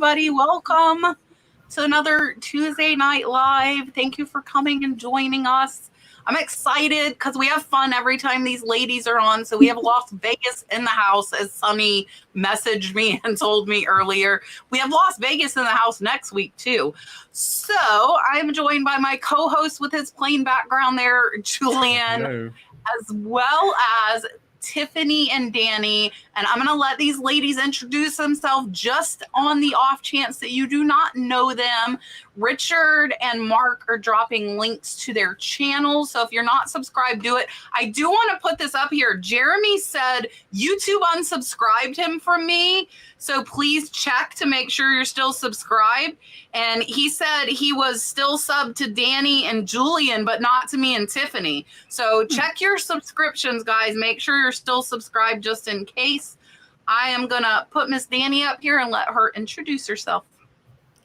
everybody. Welcome to another Tuesday Night Live. Thank you for coming and joining us. I'm excited because we have fun every time these ladies are on. So we have Las Vegas in the house, as Sunny messaged me and told me earlier. We have Las Vegas in the house next week, too. So I'm joined by my co-host with his plain background there, Julian, Hello. as well as Tiffany and Danni, and I'm going to let these ladies introduce themselves just on the off chance that you do not know them. Richard and Mark are dropping links to their channels, so if you're not subscribed, do it. I do want to put this up here. Jeremy said YouTube unsubscribed him from me, so please check to make sure you're still subscribed. And he said he was still subbed to Danni and Julian, but not to me and Tiffany. So check your subscriptions, guys. Make sure you're still subscribed just in case. I am going to put Miss Danni up here and let her introduce herself.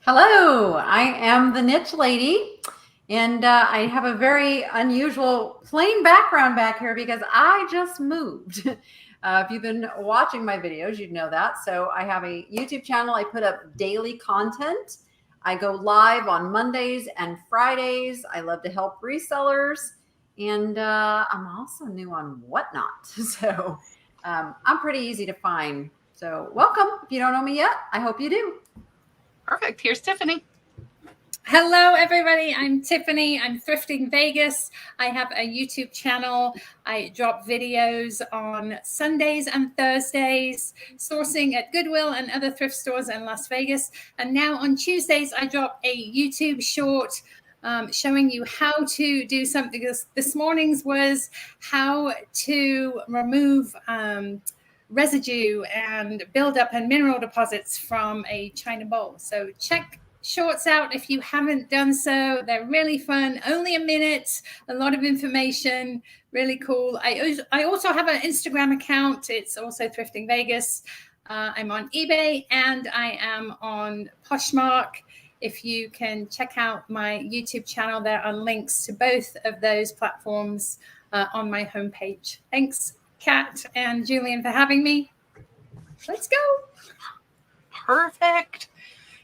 Hello, I am TheNICHELady, and I have a very unusual plain background back here because I just moved. If you've been watching my videos, you'd know that. So I have a YouTube channel. I put up daily content. I go live on Mondays and Fridays. I love to help resellers, and I'm also new on Whatnot. So I'm pretty easy to find. So welcome. If you don't know me yet, I hope you do. Perfect. Here's Tiffany. Hello, everybody. I'm Tiffany. I'm Thrifting Vegas. I have a YouTube channel. I drop videos on Sundays and Thursdays, sourcing at Goodwill and other thrift stores in Las Vegas. And now on Tuesdays, I drop a YouTube short showing you how to do something. This morning's was how to remove residue and buildup and mineral deposits from a china bowl. So check shorts out if you haven't done so. They're really fun, only a minute, a lot of information, really cool. I also have an Instagram account. It's also Thrifting Vegas. I'm on eBay and I am on Poshmark. If you can check out my YouTube channel, there are links to both of those platforms on my homepage. Thanks, Kat and Julian, for having me. Let's go. Perfect.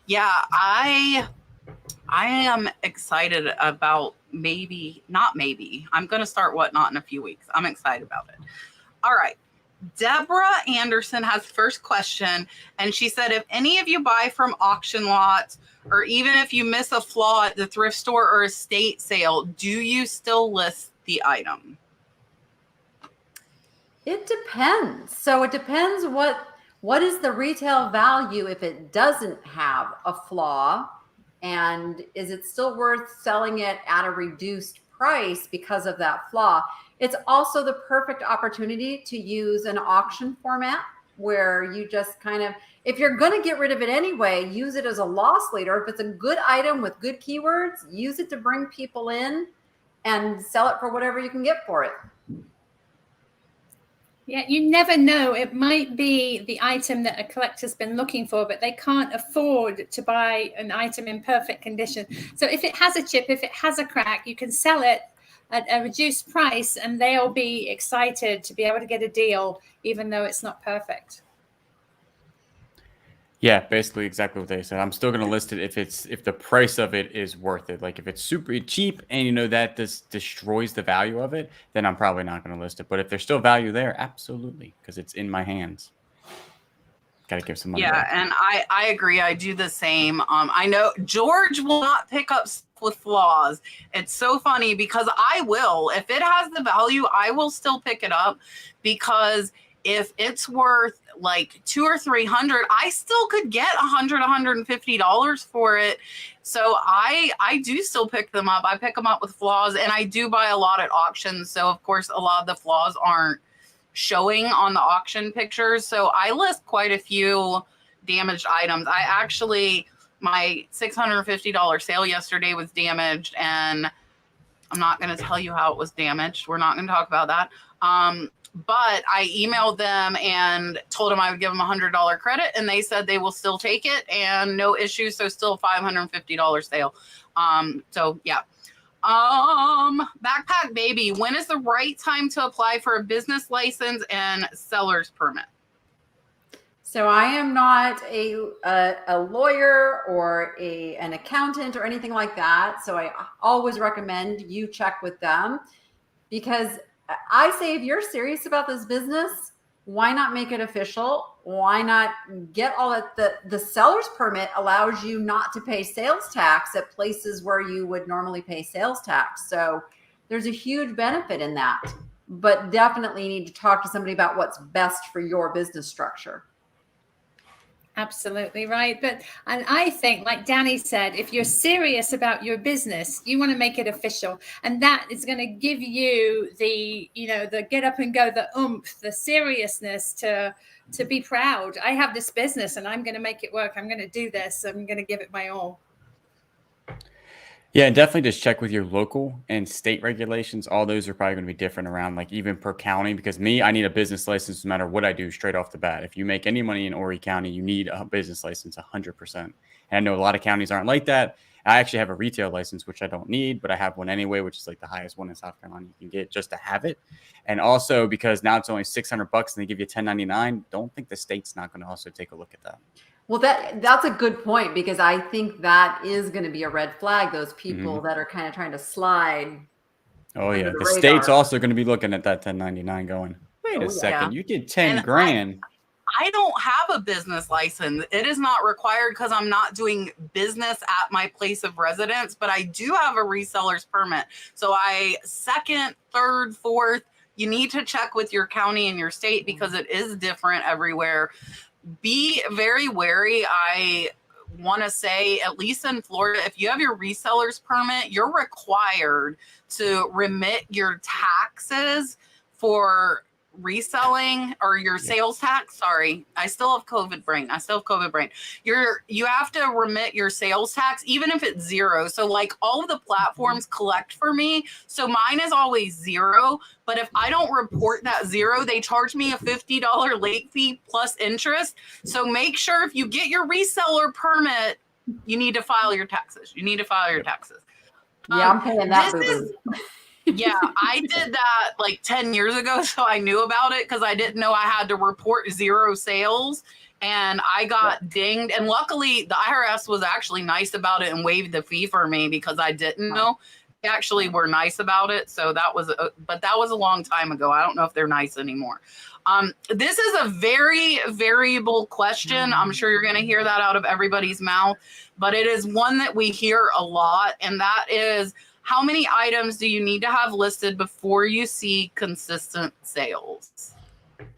Yeah, I am excited about I'm going to start Whatnot in a few weeks. I'm excited about it. All right. Deborah Anderson has first question, and she said, if any of you buy from auction lots, or even if you miss a flaw at the thrift store or estate sale, do you still list the item? It depends. So it depends what is the retail value if it doesn't have a flaw, and is it still worth selling it at a reduced price because of that flaw? It's also the perfect opportunity to use an auction format where you just kind of, if you're going to get rid of it anyway, use it as a loss leader. If it's a good item with good keywords, use it to bring people in and sell it for whatever you can get for it. Yeah, you never know. It might be the item that a collector's been looking for, but they can't afford to buy an item in perfect condition. So if it has a chip, if it has a crack, you can sell it at a reduced price and they'll be excited to be able to get a deal, even though it's not perfect. Yeah, basically exactly what they said. I'm still going to list it if the price of it is worth it. Like if it's super cheap and you know that this destroys the value of it, then I'm probably not going to list it. But if there's still value there, absolutely, because it's in my hands. Got to give some money back. And I agree. I do the same. I know George will not pick up stuff with flaws. It's so funny because I will. If it has the value, I will still pick it up, because if it's worth like $200 or $300, I still could get $100, $150 for it. So I do still pick them up. I pick them up with flaws, and I do buy a lot at auctions. So of course, a lot of the flaws aren't showing on the auction pictures. So I list quite a few damaged items. My $650 sale yesterday was damaged, and I'm not going to tell you how it was damaged. We're not going to talk about that. But I emailed them and told them I would give them $100 credit, and they said they will still take it and no issues. So still $550 sale. So yeah. Backpack Baby, when is the right time to apply for a business license and seller's permit? So I am not a lawyer or an accountant or anything like that. So I always recommend you check with them, because I say if you're serious about this business, why not make it official? Why not get all that? The seller's permit allows you not to pay sales tax at places where you would normally pay sales tax. So there's a huge benefit in that, but definitely need to talk to somebody about what's best for your business structure. Absolutely right. And I think, like Danni said, if you're serious about your business, you want to make it official. And that is going to give you the get up and go, the oomph, the seriousness to be proud. I have this business and I'm going to make it work. I'm going to do this. I'm going to give it my all. Yeah, and definitely just check with your local and state regulations. All those are probably going to be different around, like, even per county, because I need a business license no matter what I do straight off the bat. If you make any money in Horry County, you need a business license 100%. And I know a lot of counties aren't like that. I actually have a retail license, which I don't need, but I have one anyway, which is like the highest one in South Carolina you can get just to have it. And also because now it's only $600 and they give you 1099, don't think the state's not going to also take a look at that. Well, that's a good point, because I think that is going to be a red flag, those people that are kind of trying to slide. Oh, yeah. The state's also going to be looking at that 1099 going, wait a second, you did 10 grand. I don't have a business license. It is not required because I'm not doing business at my place of residence, but I do have a reseller's permit. So second, third, fourth, you need to check with your county and your state because it is different everywhere. Be very wary. I want to say, at least in Florida, if you have your reseller's permit, you're required to remit your taxes for reselling, or your sales tax. Sorry, I still have COVID brain. You have to remit your sales tax, even if it's zero. So like all of the platforms collect for me. So mine is always zero. But if I don't report that zero, they charge me a $50 late fee plus interest. So make sure if you get your reseller permit, you need to file your taxes. Yeah, I'm paying that. Yeah, I did that like 10 years ago, so I knew about it because I didn't know I had to report zero sales, and I got dinged. And luckily, the IRS was actually nice about it and waived the fee for me because I didn't know. They actually were nice about it, so but that was a long time ago. I don't know if they're nice anymore. This is a very variable question. I'm sure you're going to hear that out of everybody's mouth, but it is one that we hear a lot, and that is, how many items do you need to have listed before you see consistent sales?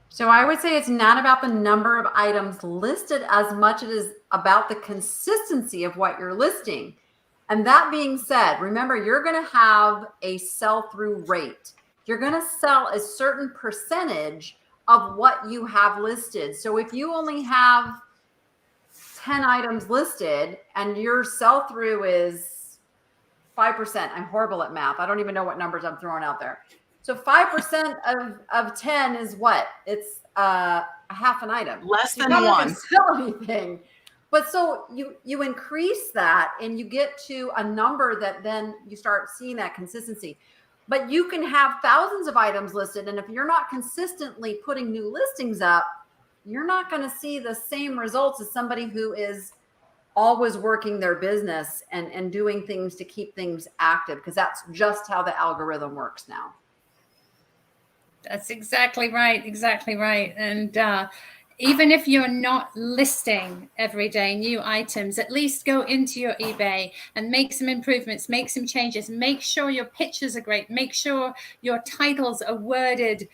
So I would say it's not about the number of items listed as much as it is about the consistency of what you're listing. And that being said, remember, you're going to have a sell-through rate. You're going to sell a certain percentage of what you have listed. So if you only have 10 items listed and your sell-through is 5%. I'm horrible at math. I don't even know what numbers I'm throwing out there. So 5% of 10 is what? It's a half an item. Less than one. one. Sell anything. But so you increase that and you get to a number that then you start seeing that consistency. But you can have thousands of items listed, and if you're not consistently putting new listings up, you're not going to see the same results as somebody who is always working their business and doing things to keep things active, because that's just how the algorithm works now. That's exactly right. Exactly right. And even if you're not listing every day new items, at least go into your eBay and make some improvements, make some changes, make sure your pictures are great, make sure your titles are worded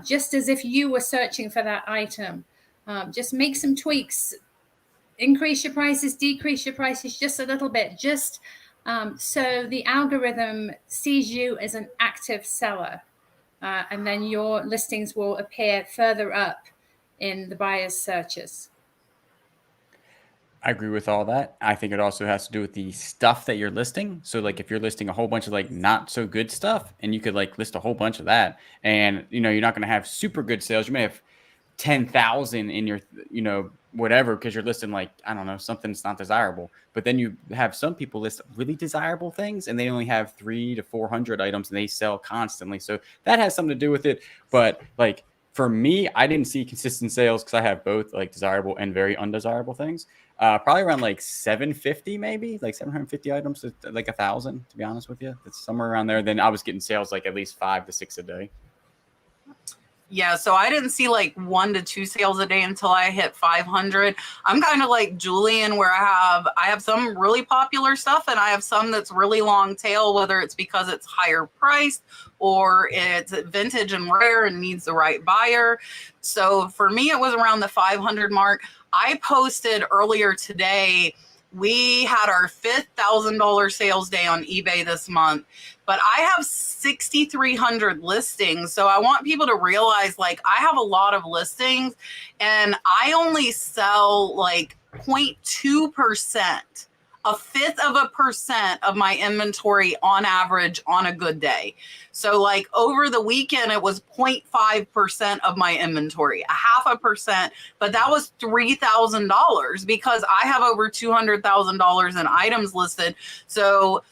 just as if you were searching for that item. Just make some tweaks. Increase your prices, decrease your prices just a little bit, just so the algorithm sees you as an active seller. And then your listings will appear further up in the buyer's searches. I agree with all that. I think it also has to do with the stuff that you're listing. So like if you're listing a whole bunch of like not so good stuff, and you could like list a whole bunch of that, and you're not going to have super good sales. You may have 10,000 in your, whatever, because you're listing like, I don't know, something that's not desirable. But then you have some people list really desirable things and they only have 300 to 400 items and they sell constantly. So that has something to do with it. But like For me, I didn't see consistent sales because I have both like desirable and very undesirable things. Probably around like 750, maybe like 750 items, to like 1,000. To be honest with you, it's somewhere around there. Then I was getting sales like at least 5 to 6 a day. Yeah, so I didn't see like 1 to 2 sales a day until I hit 500. I'm kind of like Julian, where I have some really popular stuff and I have some that's really long tail, whether it's because it's higher priced or it's vintage and rare and needs the right buyer. So for me, it was around the 500 mark. I posted earlier today, we had our fifth $1,000 sales day on eBay this month, but I have 6,300 listings. So I want people to realize, like, I have a lot of listings and I only sell like 0.2%, a fifth of a percent of my inventory on average on a good day. So like over the weekend, it was 0.5% of my inventory, 0.5%, but that was $3,000 because I have over $200,000 in items listed. So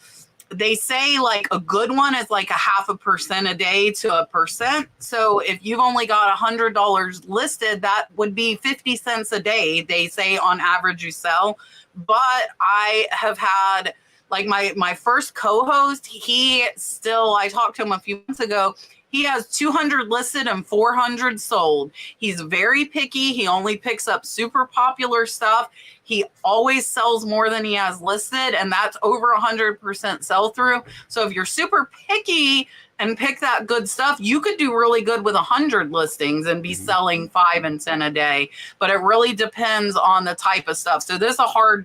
they say like a good one is like 0.5% a day to 1%. So if you've only got $100 listed, that would be 50 cents a day. They say on average you sell. But I have had like my first co-host, I talked to him a few months ago. He has 200 listed and 400 sold. He's very picky. He only picks up super popular stuff. He always sells more than he has listed, and that's over 100% sell through. So if you're super picky and pick that good stuff, you could do really good with 100 listings and be selling 5 and 10 a day. But it really depends on the type of stuff. So this is a hard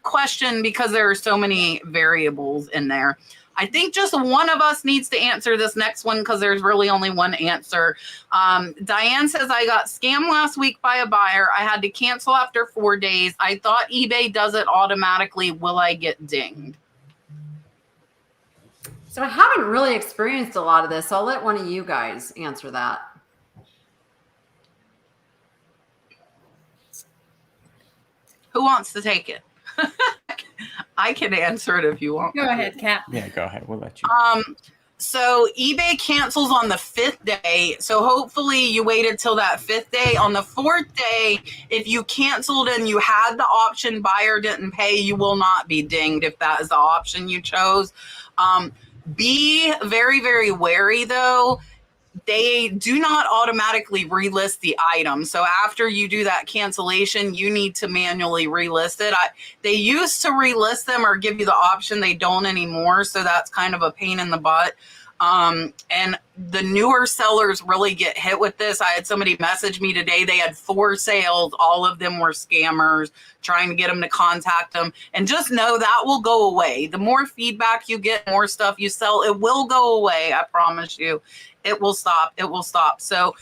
question because there are so many variables in there. I think just one of us needs to answer this next one because there's really only one answer. Diane says, I got scammed last week by a buyer. I had to cancel after 4 days. I thought eBay does it automatically. Will I get dinged? So I haven't really experienced a lot of this. I'll let one of you guys answer that. Who wants to take it? I can answer it if you want. Go ahead, Kat. Yeah, go ahead. We'll let you. So eBay cancels on the 5th day. So hopefully you waited till that 5th day. On the 4th day, if you canceled and you had the option buyer didn't pay, you will not be dinged if that is the option you chose. Be very, very wary though. They do not automatically relist the item. So after you do that cancellation, you need to manually relist it. They used to relist them or give you the option. They don't anymore. So that's kind of a pain in the butt. And the newer sellers really get hit with this. I had somebody message me today. They had 4 sales. All of them were scammers trying to get them to contact them. And just know that will go away. The more feedback you get, more stuff you sell, it will go away. I promise you. It will stop. It will stop. So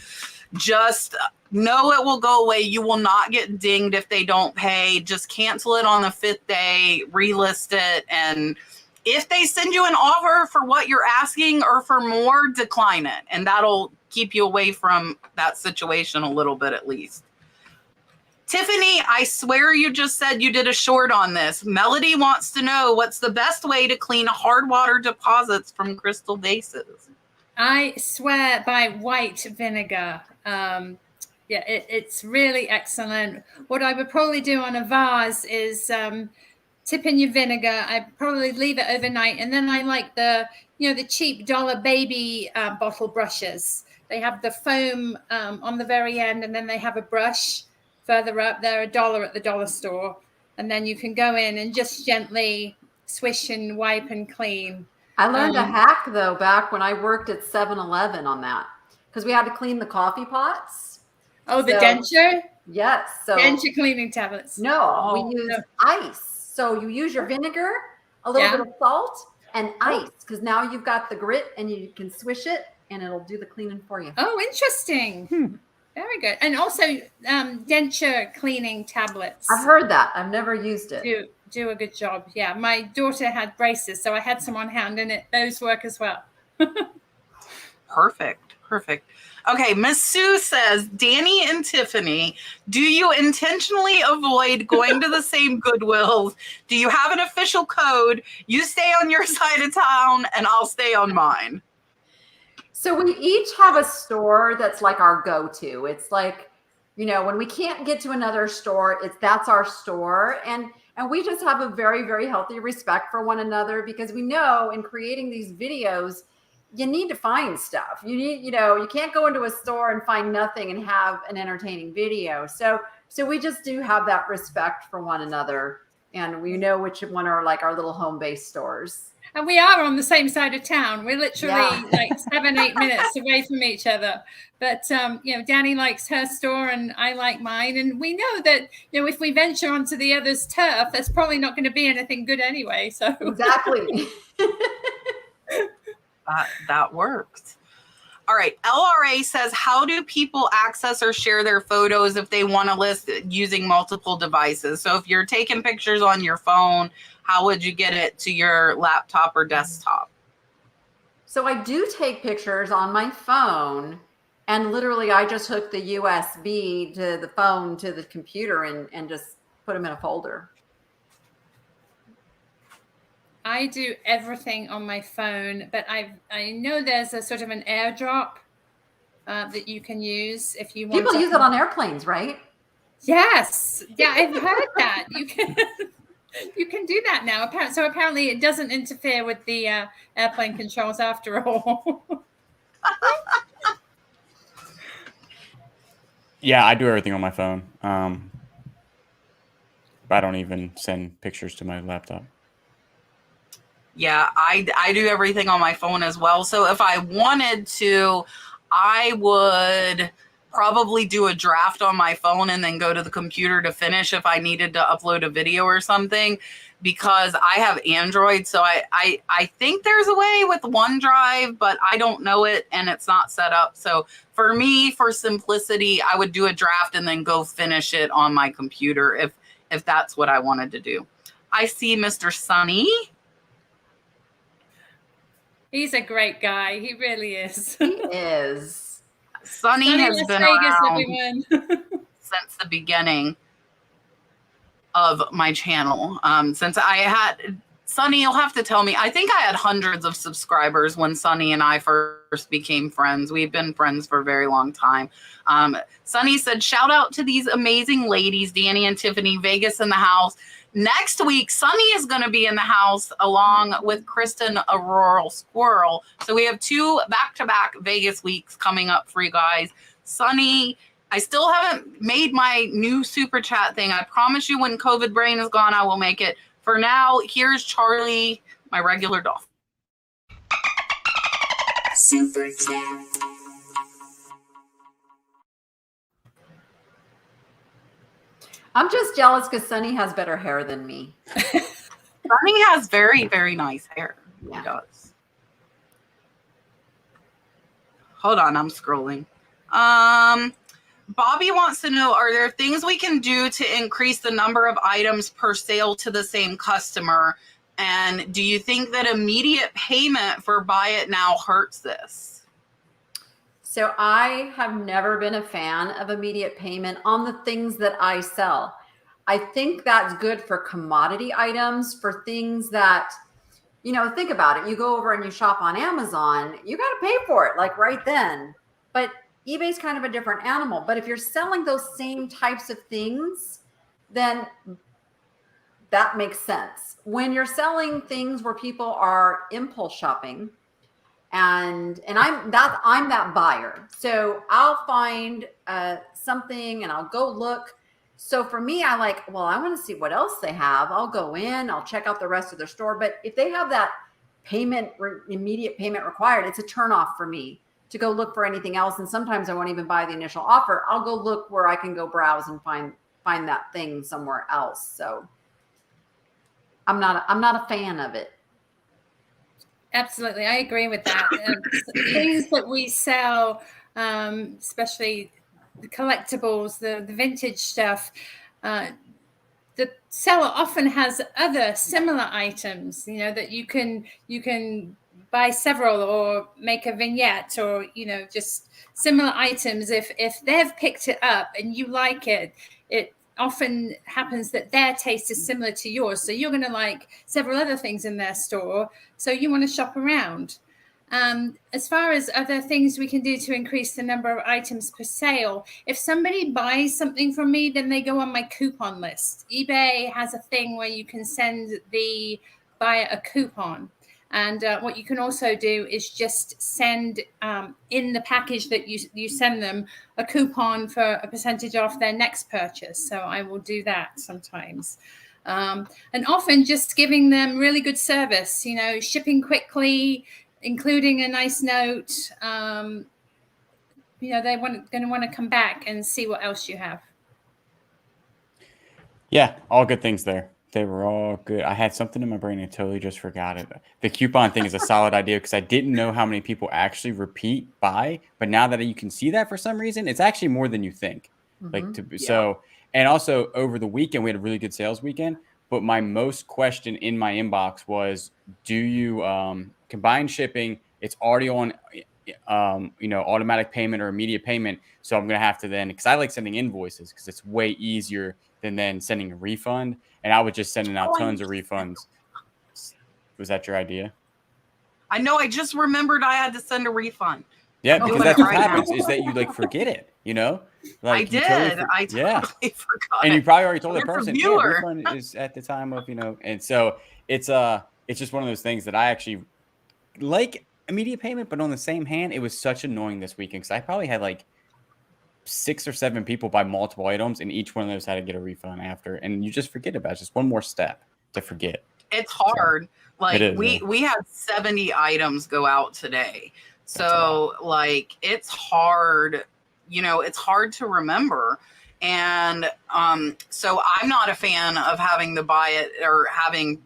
just know it will go away. You will not get dinged if they don't pay. Just cancel it on the 5th day, relist it. And if they send you an offer for what you're asking or for more, decline it. And that'll keep you away from that situation a little bit at least. Tiffany, I swear you just said you did a short on this. Melody wants to know what's the best way to clean hard water deposits from crystal vases. I swear by white vinegar. It's really excellent. What I would probably do on a vase is tip in your vinegar. I probably leave it overnight, and then I like the cheap dollar baby bottle brushes. They have the foam on the very end, and then they have a brush further up. They're $1 at the dollar store, and then you can go in and just gently swish and wipe and clean. I learned a hack though back when I worked at 7-Eleven on that because we had to clean the coffee pots. Oh, the denture? Yes. So denture cleaning tablets. No, we use ice. So you use your vinegar, a little bit of salt, and ice because now you've got the grit and you can swish it and it'll do the cleaning for you. Oh, interesting. Very good. And also denture cleaning tablets. I've heard that. I've never used it. Do a good job. Yeah, my daughter had braces, so I had some on hand, and those work as well. Perfect. Okay, Miss Sue says, Danni and Tiffany, do you intentionally avoid going to the same Goodwills? Do you have an official code? You stay on your side of town, and I'll stay on mine. So we each have a store that's like our go-to. It's like, you know, when we can't get to another store, that's our store. And we just have a very, very healthy respect for one another, because we know in creating these videos, you need to find stuff. You need, you know, you can't go into a store and find nothing and have an entertaining video. So we just do have that respect for one another, and we know which one are like our little home-based stores. And we are on the same side of town. We're literally like 7-8 minutes away from each other. But, you know, Danni likes her store and I like mine. And we know that, you know, if we venture onto the other's turf, there's probably not going to be anything good anyway. So exactly. That works. All right. LRA says, how do people access or share their photos if they want to list using multiple devices? So if you're taking pictures on your phone, how would you get it to your laptop or desktop? So I do take pictures on my phone, and literally I just hook the USB to the phone to the computer and just put them in a folder. I do everything on my phone, but I know there's a sort of an AirDrop that you can use if you want. People use it on airplanes, right? Yes. Yeah, I've heard that. You can you can do that now. So apparently it doesn't interfere with the airplane controls after all. Yeah, I do everything on my phone. I don't even send pictures to my laptop. Yeah, I do everything on my phone as well. So if I wanted to, I would probably do a draft on my phone and then go to the computer to finish if I needed to upload a video or something, because I have Android. So I think there's a way with OneDrive, but I don't know it and it's not set up. So for me, for simplicity, I would do a draft and then go finish it on my computer if that's what I wanted to do. I see Mr. Sunny. He's a great guy. He really is. He is. Sunny has Las been Vegas, around since the beginning of my channel. Since I had Sunny, you'll have to tell me. I think I had hundreds of subscribers when Sunny and I first became friends. We've been friends for a very long time. Sunny said, shout out to these amazing ladies, Danni and Tiffany, Vegas in the house. Next week, Sunny is going to be in the house along with Kristen, a rural squirrel. So we have 2 back-to-back Vegas weeks coming up for you guys. Sunny, I still haven't made my new super chat thing. I promise you when COVID brain is gone, I will make it. For now, here's Charlie, my regular dog. Super chat. I'm just jealous because Sunny has better hair than me. Sunny has very, very nice hair. Yeah. He does. Hold on, I'm scrolling. Bobby wants to know, are there things we can do to increase the number of items per sale to the same customer? And do you think that immediate payment for buy it now hurts this? So I have never been a fan of immediate payment on the things that I sell. I think that's good for commodity items, for things that, you know, think about it. You go over and you shop on Amazon, you got to pay for it like right then. But eBay's kind of a different animal. But if you're selling those same types of things, then that makes sense. When you're selling things where people are impulse shopping, and I'm that buyer. So I'll find something and I'll go look. So for me, I want to see what else they have. I'll go in, I'll check out the rest of their store. But if they have that immediate payment required, it's a turnoff for me to go look for anything else. And sometimes I won't even buy the initial offer. I'll go look where I can go browse and find that thing somewhere else. So I'm not a fan of it. Absolutely. I agree with that. Things that we sell, especially the collectibles, the vintage stuff, the seller often has other similar items, you know, that you can buy several or make a vignette or, you know, just similar items. If they've picked it up and you like it, it often happens that their taste is similar to yours. So you're going to like several other things in their store. So you want to shop around. As far as other things we can do to increase the number of items per sale, if somebody buys something from me, then they go on my coupon list. eBay has a thing where you can send the buyer a coupon. And what you can also do is just send in the package that you send them a coupon for a percentage off their next purchase. So I will do that sometimes. And often just giving them really good service, shipping quickly, including a nice note. They're going to want to come back and see what else you have. Yeah, all good things there. They were all good. I had something in my brain. I totally just forgot it. The coupon thing is a solid idea because I didn't know how many people actually repeat buy. But now that you can see that for some reason, it's actually more than you think. So, and also over the weekend, we had a really good sales weekend. But my most question in my inbox was, do you combine shipping? It's already on, automatic payment or immediate payment. So I'm going to have to then, because I like sending invoices because it's way easier than then sending a refund. And I was just sending out tons of refunds. Was that your idea? I know. I just remembered I had to send a refund. Yeah, because that's what happens is that you like forget it, Like I did. I totally forgot. And you probably already told the person, refund is at the time of, and so it's just one of those things that I actually like immediate payment, but on the same hand, it was such annoying this weekend because I probably had like 6 or 7 people buy multiple items, and each one of those had to get a refund after, and you just forget about it. It's just one more step to forget. It's hard. So, it is, we had 70 items go out today. So it's hard, it's hard to remember. And so I'm not a fan of having to buy it or having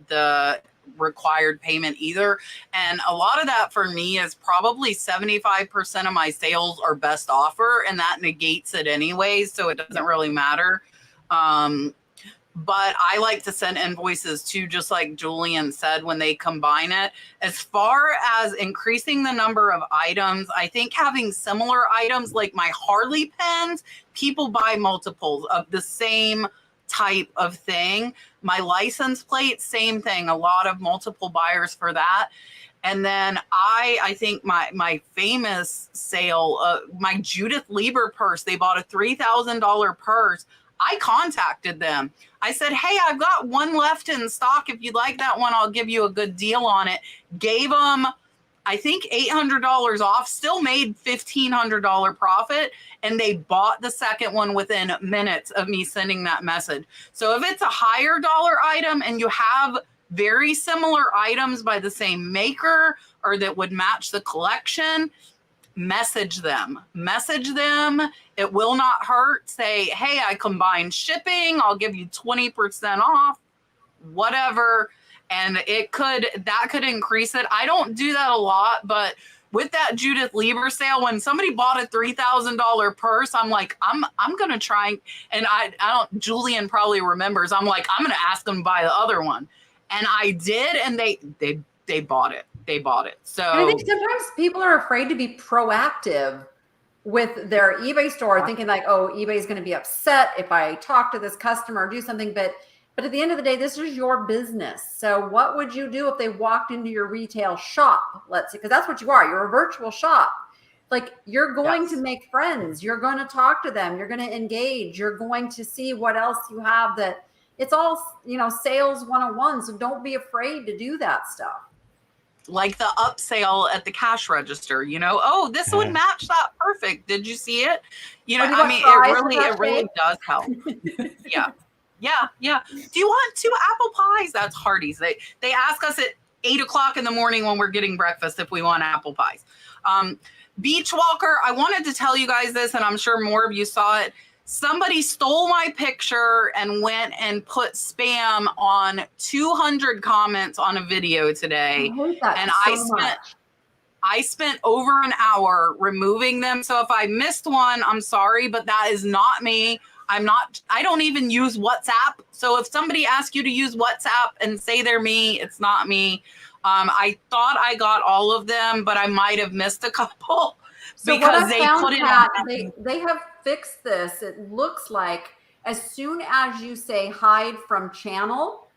the required payment either. And a lot of that for me is probably 75% of my sales are best offer, and that negates it anyways. So it doesn't really matter. But I like to send invoices too, just like Julian said, when they combine it. As far as increasing the number of items, I think having similar items like my Harley pens, people buy multiples of the same type of thing. My license plate, same thing. A lot of multiple buyers for that. And then I think my famous sale, my Judith Lieber purse, they bought a $3,000 purse. I contacted them. I said, hey, I've got one left in stock. If you'd like that one, I'll give you a good deal on it. Gave them, I think, $800 off, still made $1,500 profit. And they bought the second one within minutes of me sending that message. So if it's a higher dollar item and you have very similar items by the same maker or that would match the collection, message them. It will not hurt. Say, hey, I combined shipping. I'll give you 20% off, whatever. And that could increase it. I don't do that a lot, but with that Judith Lieber sale, when somebody bought a $3,000 purse, I'm like, I'm going to try. And I don't, Julian probably remembers. I'm like, I'm going to ask them to buy the other one. And I did. And they bought it. So and I think sometimes people are afraid to be proactive with their eBay store, thinking like, oh, eBay is going to be upset if I talk to this customer or do something. But at the end of the day, this is your business. So what would you do if they walked into your retail shop? Let's say, because that's what you are. You're a virtual shop. Like, you're going to make friends. You're going to talk to them. You're going to engage. You're going to see what else you have. That it's all, sales 101. So don't be afraid to do that stuff. Like the upsell at the cash register, oh, this would match that perfect. Did you see it? It really does help. Yeah. Do you want 2 apple pies? That's Hardee's. They ask us at 8:00 in the morning when we're getting breakfast if we want apple pies. Beach Walker, I wanted to tell you guys this, and I'm sure more of you saw it. Somebody stole my picture and went and put spam on 200 comments on a video today. I spent over an hour removing them. So if I missed one, I'm sorry, but that is not me. I don't even use WhatsApp. So if somebody asks you to use WhatsApp and say they're me, it's not me. I thought I got all of them, but I might have missed a couple. So because they put it they have fixed this. It looks like as soon as you say hide from channel.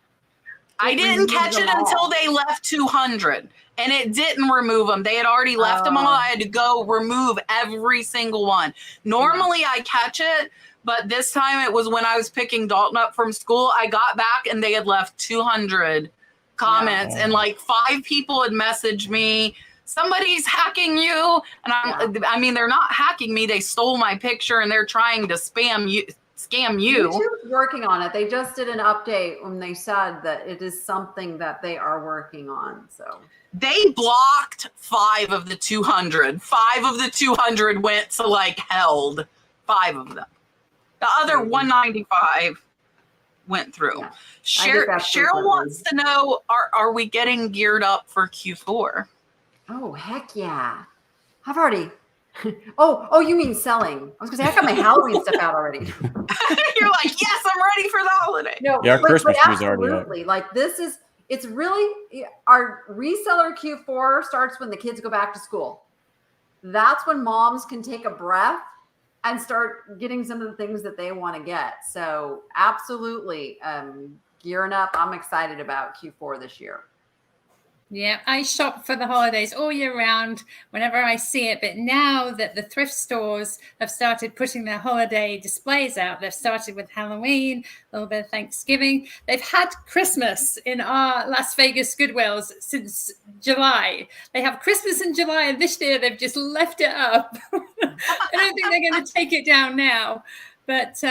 I didn't catch it until they left 200. and it didn't remove them. They had already left them all. I had to go remove every single one. Normally I catch it, but this time it was when I was picking Dalton up from school. I got back and they had left 200 comments, and like 5 people had messaged me, somebody's hacking you. And I mean, they're not hacking me. They stole my picture and they're trying to scam you. YouTube's working on it. They just did an update when they said that it is something that they are working on. So they blocked 5 of the 200. 5 of the 200 went to like held. 5 of them. The other 195 went through. Yeah. Cheryl wants to know, are we getting geared up for Q4? Oh, heck yeah. I've already... Oh, you mean selling. I was going to say, I got my Halloween stuff out already. You're like, yes, I'm ready for the holiday. No, yeah, our Christmas tree's already up. Like it's really, our reseller Q4 starts when the kids go back to school. That's when moms can take a breath and start getting some of the things that they want to get. So absolutely, gearing up. I'm excited about Q4 this year. Yeah, I shop for the holidays all year round whenever I see it. But now that the thrift stores have started putting their holiday displays out, they've started with Halloween, a little bit of Thanksgiving. They've had Christmas in our Las Vegas Goodwills since July. They have Christmas in July, and this year they've just left it up. I don't think they're going to take it down now. But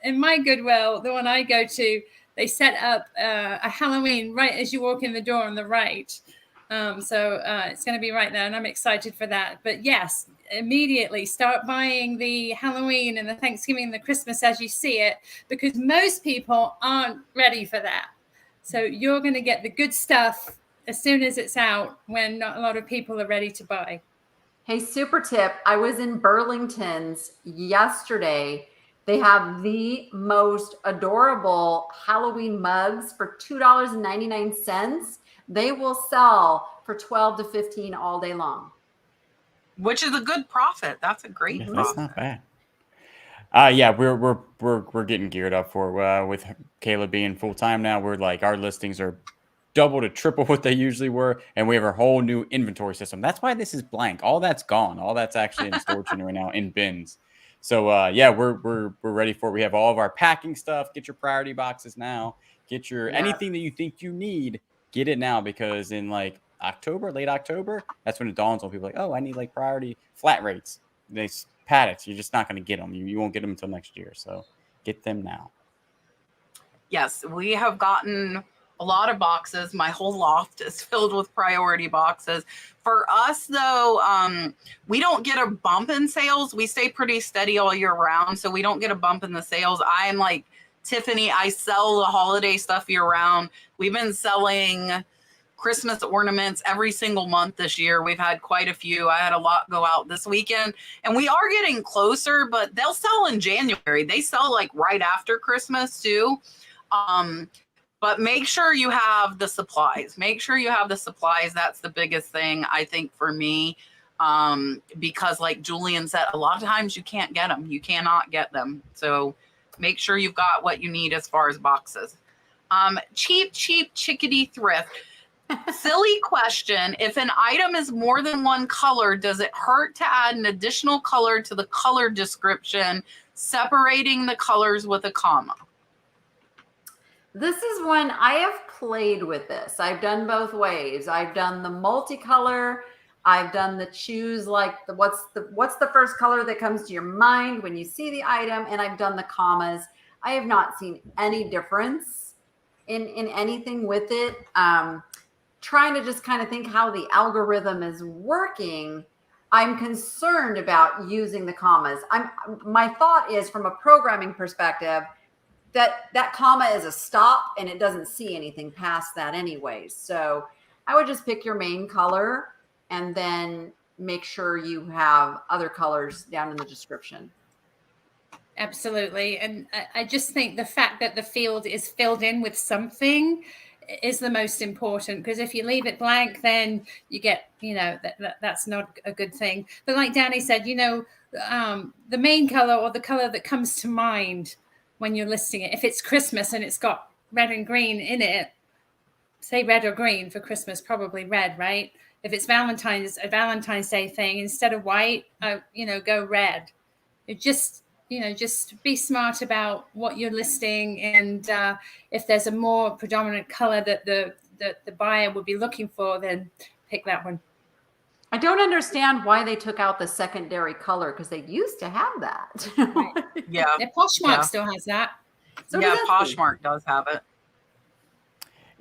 in my Goodwill, the one I go to, they set up a Halloween right as you walk in the door on the right. So it's going to be right there, and I'm excited for that. But yes, immediately start buying the Halloween and the Thanksgiving and the Christmas as you see it, because most people aren't ready for that. So you're going to get the good stuff as soon as it's out when not a lot of people are ready to buy. Hey, super tip. I was in Burlington's yesterday. They have the most adorable Halloween mugs for $2.99. They will sell for $12 to $15 all day long. Which is a good profit. That's a great profit. That's not bad. Yeah, we're getting geared up for with Kayla being full time now. We're like, our listings are double to triple what they usually were, and we have a whole new inventory system. That's why this is blank. All that's gone. All that's actually in storage right now in bins. So yeah, we're ready for it. We have all of our packing stuff. Get your priority boxes now. Get your anything that you think you need. Get it now, because in like October, late October, that's when it dawns on people like, oh, I need like priority flat rates. These paddocks, you're just not going to get them. You won't get them until next year. So get them now. Yes, we have gotten a lot of boxes. My whole loft is filled with priority boxes. For us, though, we don't get a bump in sales. We stay pretty steady all year round, so we don't get a bump in the sales. I am like Tiffany. I sell the holiday stuff year round. We've been selling Christmas ornaments every single month this year. We've had quite a few. I had a lot go out this weekend, and we are getting closer, but they'll sell in January. They sell like right after Christmas too. But make sure you have the supplies. Make sure you have the supplies. That's the biggest thing, I think, for me. Because like Julian said, a lot of times you can't get them. You cannot get them. So make sure you've got what you need as far as boxes. Cheap chickadee thrift. Silly question. If an item is more than one color, does it hurt to add an additional color to the color description, separating the colors with a comma? This is when I have played with this. I've done both ways. I've done the multicolor. I've done the choose like what's the first color that comes to your mind when you see the item, and I've done the commas. I have not seen any difference in anything with it. Trying to just kind of think how the algorithm is working. I'm concerned about using the commas. My thought is, from a programming perspective, that comma is a stop and it doesn't see anything past that anyways. So I would just pick your main color and then make sure you have other colors down in the description. Absolutely. And I just think the fact that the field is filled in with something is the most important, because if you leave it blank, then you get, that's not a good thing. But like Danni said, the main color or the color that comes to mind when you're listing it, if it's Christmas and it's got red and green in it, say red or green for Christmas, probably red, right? If it's a Valentine's Day thing, instead of white, go red. Just be smart about what you're listing, and if there's a more predominant color that the buyer would be looking for, then pick that one. I don't understand why they took out the secondary color, because they used to have that. Right. Yeah. The Poshmark still has that. So yeah, does that Poshmark does have it.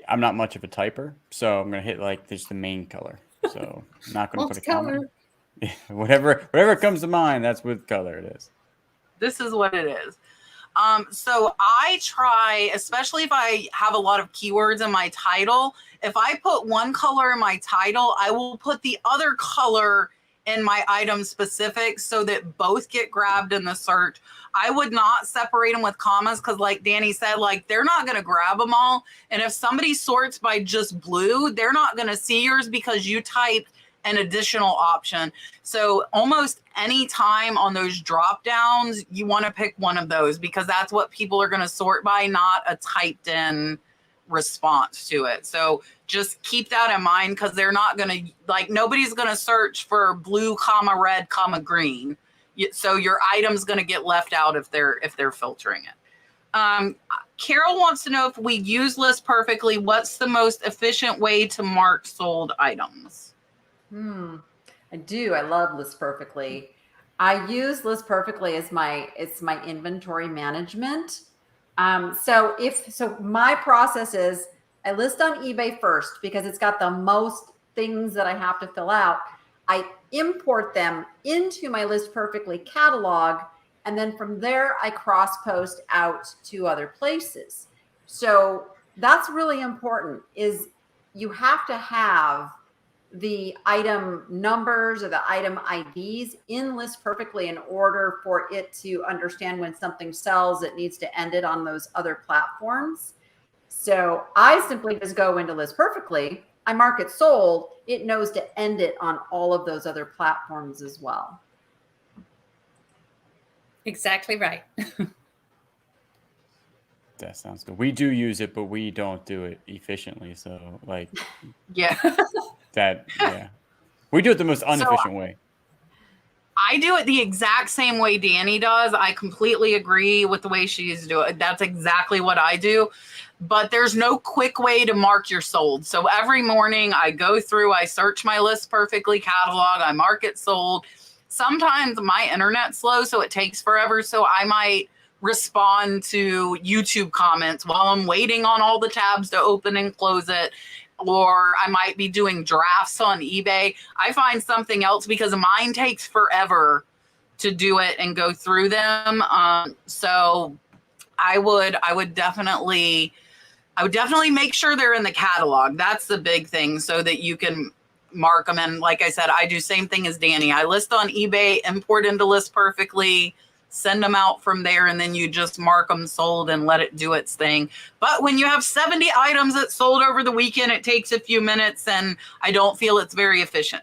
I'm not much of a typer, so I'm gonna hit like just the main color. So I'm not gonna put a comment. Yeah, whatever comes to mind, that's what color it is. This is what it is. So I try, especially if I have a lot of keywords in my title, if I put one color in my title, I will put the other color in my item specifics so that both get grabbed in the search. I would not separate them with commas because, like Danni said, like they're not going to grab them all. And if somebody sorts by just blue, they're not going to see yours because you typed an additional option. So almost any time on those drop downs, you want to pick one of those because that's what people are going to sort by, not a typed in response to it. So just keep that in mind because they're not going to, like, nobody's going to search for blue, comma, red, comma, green. So your item's going to get left out if they're filtering it. Carol wants to know, if we use List Perfectly, what's the most efficient way to mark sold items? I do. I love List Perfectly. I use List Perfectly as my inventory management. So my process is I list on eBay first because it's got the most things that I have to fill out. I import them into my List Perfectly catalog, and then from there I cross post out to other places. So that's really important, is you have to have the item numbers or the item IDs in List Perfectly in order for it to understand when something sells, it needs to end it on those other platforms. So I simply just go into List Perfectly, I mark it sold, it knows to end it on all of those other platforms as well. Exactly right. That sounds good. We do use it, but we don't do it efficiently. So like, Yeah. yeah. We do it the most inefficient way. I do it the exact same way Danni does. I completely agree with the way she's doing it. That's exactly what I do. But there's no quick way to mark your sold. So every morning I go through, I search my List Perfectly catalog, I mark it sold. Sometimes my internet's slow, so it takes forever. So I might respond to YouTube comments while I'm waiting on all the tabs to open and close it. Or I might be doing drafts on eBay. I find something else because mine takes forever to do it and go through them. So I would definitely make sure they're in the catalog. That's the big thing, so that you can mark them. And like I said, I do same thing as Danni. I list on eBay, import into List Perfectly, send them out from there, and then you just mark them sold and let it do its thing. But when you have 70 items that sold over the weekend, it takes a few minutes, and I don't feel it's very efficient.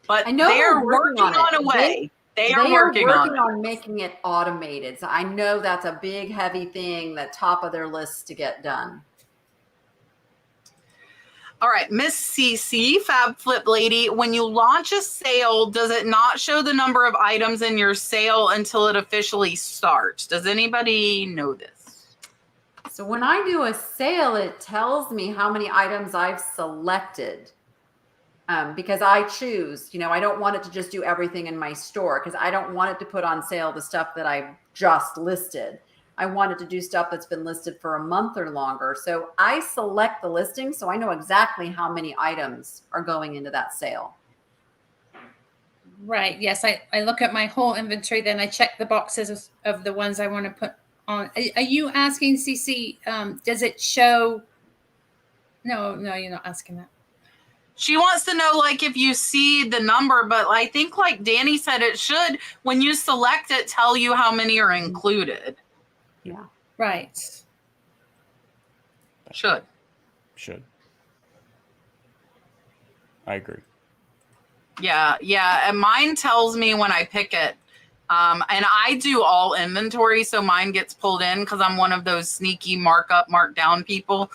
But I know they're working on a way. They are working on making it automated. So I know that's a big, heavy thing, the top of their list to get done. All right, Miss CC, Fab Flip Lady, when you launch a sale, does it not show the number of items in your sale until it officially starts? Does anybody know this? So when I do a sale, it tells me how many items I've selected, because I choose, I don't want it to just do everything in my store, because I don't want it to put on sale the stuff that I've just listed. I wanted to do stuff that's been listed for a month or longer. So I select the listing so I know exactly how many items are going into that sale. Right. Yes. I look at my whole inventory, then I check the boxes of the ones I want to put on. Are you asking, CC, does it show? No, you're not asking that. She wants to know, like, if you see the number, but I think, like Danni said, it should, when you select it, tell you how many are included. Yeah. Right. Should. I agree. Yeah. And mine tells me when I pick it. And I do all inventory, so mine gets pulled in because I'm one of those sneaky markup, markdown people.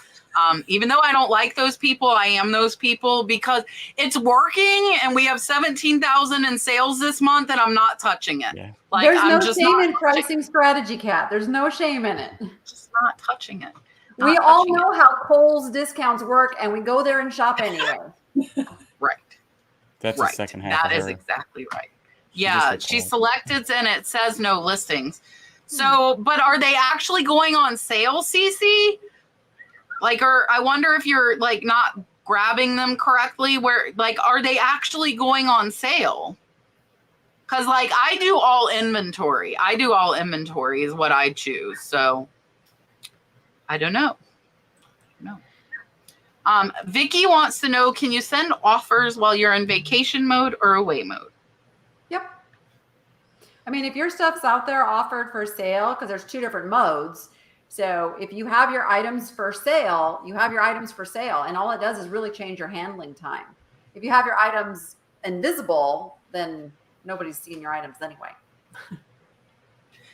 Even though I don't like those people, I am those people because it's working and we have 17,000 in sales this month and I'm not touching it. Yeah. Like There's I'm no just shame not in pricing strategy, Kat. There's no shame in it. just not touching it. We Not all touching know how Kohl's discounts work, and we go there and shop anyway. Right. That's Right. the second half That of is her. exactly right. She Yeah, just she recalled. selected and it says no listings. So, but are they actually going on sale, Cece? Like, or I wonder if you're like not grabbing them correctly. Where like, are they actually going on sale? Because like I do all inventory. I do all inventory is what I choose. So I don't know. No. Vicky wants to know, can you send offers while you're in vacation mode or away mode? Yep. I mean, if your stuff's out there offered for sale, because there's 2 different modes. So if you have your items for sale, you have your items for sale. And all it does is really change your handling time. If you have your items invisible, then nobody's seeing your items anyway.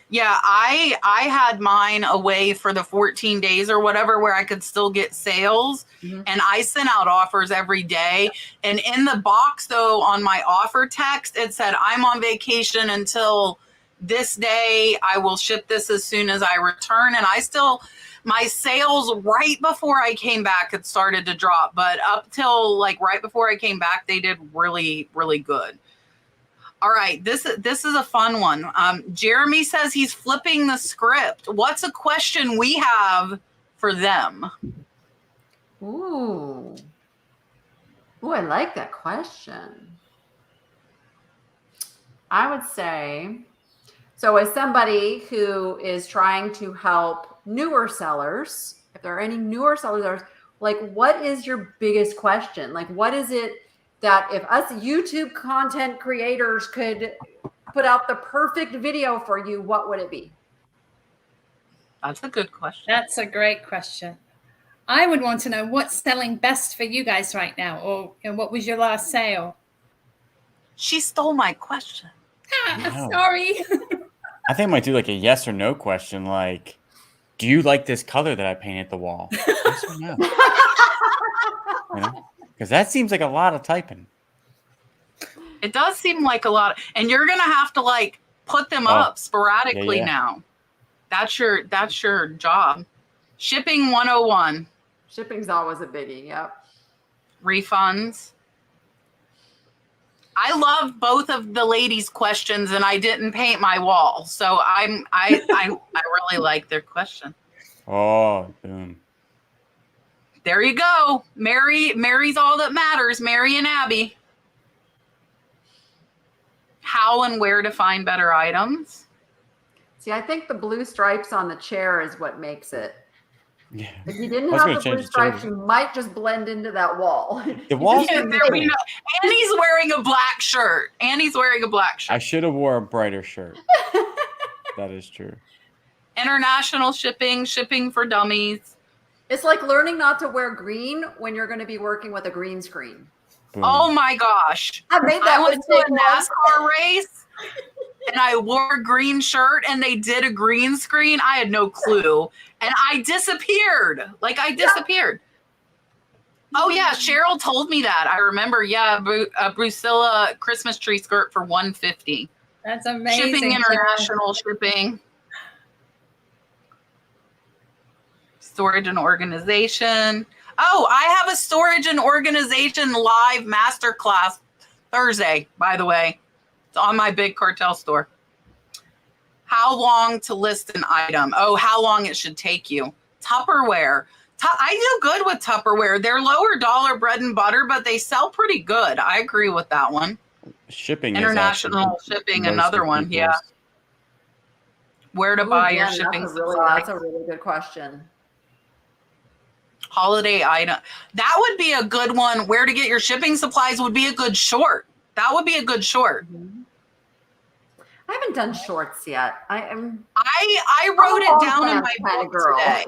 Yeah, I had mine away for the 14 days or whatever where I could still get sales. Mhm. And I sent out offers every day. And in the box, though, on my offer text, it said, I'm on vacation until this day. I will ship this as soon as I return. And I still, my sales right before I came back had started to drop. But up till like right before I came back, they did really, really good. All right, this is a fun one. Jeremy says he's flipping the script. What's a question we have for them? Ooh. Ooh, I like that question. I would say, so as somebody who is trying to help newer sellers, if there are any newer sellers, like what is your biggest question? Like what is it that if us YouTube content creators could put out the perfect video for you, what would it be? That's a good question. That's a great question. I would want to know what's selling best for you guys right now, or what was your last sale? She stole my question. No. Sorry. I think I might do like a yes or no question, like, do you like this color that I painted the wall? Yes or no? You know? Because that seems like a lot of typing. It does seem like a lot. And you're going to have to like put them up sporadically yeah. now. That's your job. Shipping 101. Shipping's always a biggie. Yep. Refunds. I love both of the ladies' questions, and I didn't paint my wall, so I really like their question. Oh, boom. There you go. Mary's all that matters. Mary and Abby. How and where to find better items. See, I think the blue stripes on the chair is what makes it. Yeah. If you didn't I was have gonna the blue change the chair. stripes, you might just blend into that wall. The wall's Yeah, pretty there we cool. go. Annie's wearing a black shirt. I should have wore a brighter shirt. That is true. International shipping for dummies. It's like learning not to wear green when you're going to be working with a green screen. Boom. Oh my gosh. I made that I went to a mistake once. NASCAR race and I wore a green shirt and they did a green screen. I had no clue. And I disappeared. Like I disappeared. Oh yeah, Cheryl told me that. I remember. Yeah, a Brucilla Christmas tree skirt for $150. That's amazing. Shipping international shipping. Storage and organization. Oh, I have a storage and organization live masterclass Thursday, by the way. It's on my Big Cartel store. How long to list an item? Oh, how long it should take you. Tupperware. I do good with Tupperware. They're lower dollar bread and butter, but they sell pretty good. I agree with that one. Shipping is International shipping, most another of one. people's- Yeah. Where to buy your Jen, shipping that's supplies. a really good question. Holiday item. That would be a good one. Where to get your shipping supplies would be a good short. That would be a good short. I haven't done shorts yet. I wrote it down in my kind book of girl. today.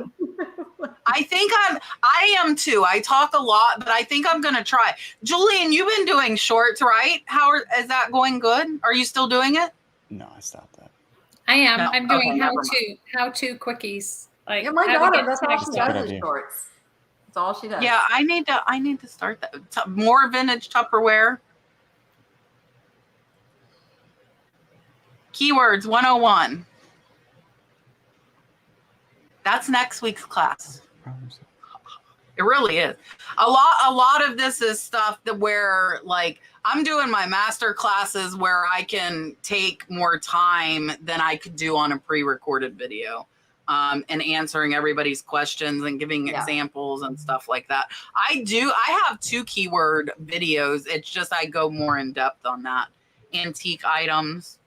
I am too. I talk a lot, but I think I'm going to try. Julian, you've been doing shorts, right? Is that going good? Are you still doing it? No, I stopped that. I am. No, I'm doing okay, never how to quickies. Like Yeah, my how to daughter, get that's all text she Good does is idea. shorts. That's all she does. Yeah, I need to start that. More vintage Tupperware. Keywords 101. That's next week's class. It really is. A lot of this is stuff that where like I'm doing my master classes where I can take more time than I could do on a pre-recorded video. And answering everybody's questions and giving examples and stuff like that. I have 2 keyword videos. It's just I go more in depth on that. Antique items.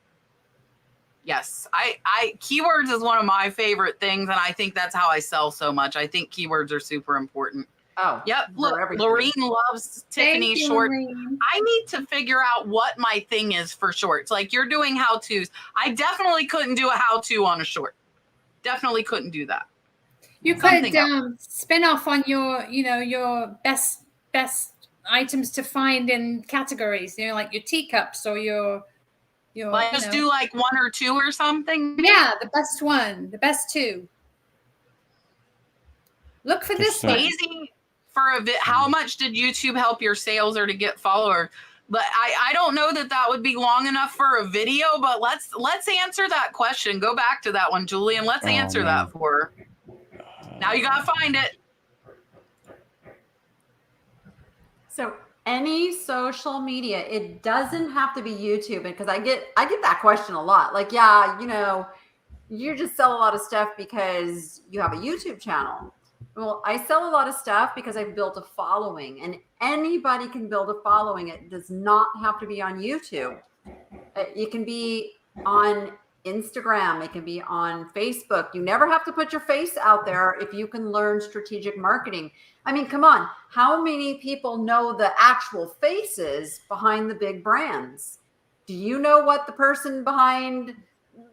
Yes, I keywords is one of my favorite things, and I think that's how I sell so much. I think keywords are super important. Oh, yep. Look, Lorene loves Tiffany short. Lorene. I need to figure out what my thing is for shorts. Like you're doing how-tos. I definitely couldn't do a how-to on a short. Definitely couldn't do that. You could spin off on your, your best items to find in categories. Like your teacups or your. Like just do like 1 or 2 or something. Yeah, the best one, the best 2. Look for this one. Easy for a bit. How much did YouTube help your sales or to get followers? But I don't know that would be long enough for a video. But let's answer that question. Go back to that one, Julian. Let's answer that for her. Now you gotta find it. So. Any social media, it doesn't have to be YouTube, because I get that question a lot. Like, yeah, you just sell a lot of stuff because you have a YouTube channel. Well, I sell a lot of stuff because I've built a following, and anybody can build a following. It does not have to be on YouTube. It can be on Instagram. It can be on Facebook. You never have to put your face out there if you can learn strategic marketing. I mean, come on. How many people know the actual faces behind the big brands? Do you know what the person behind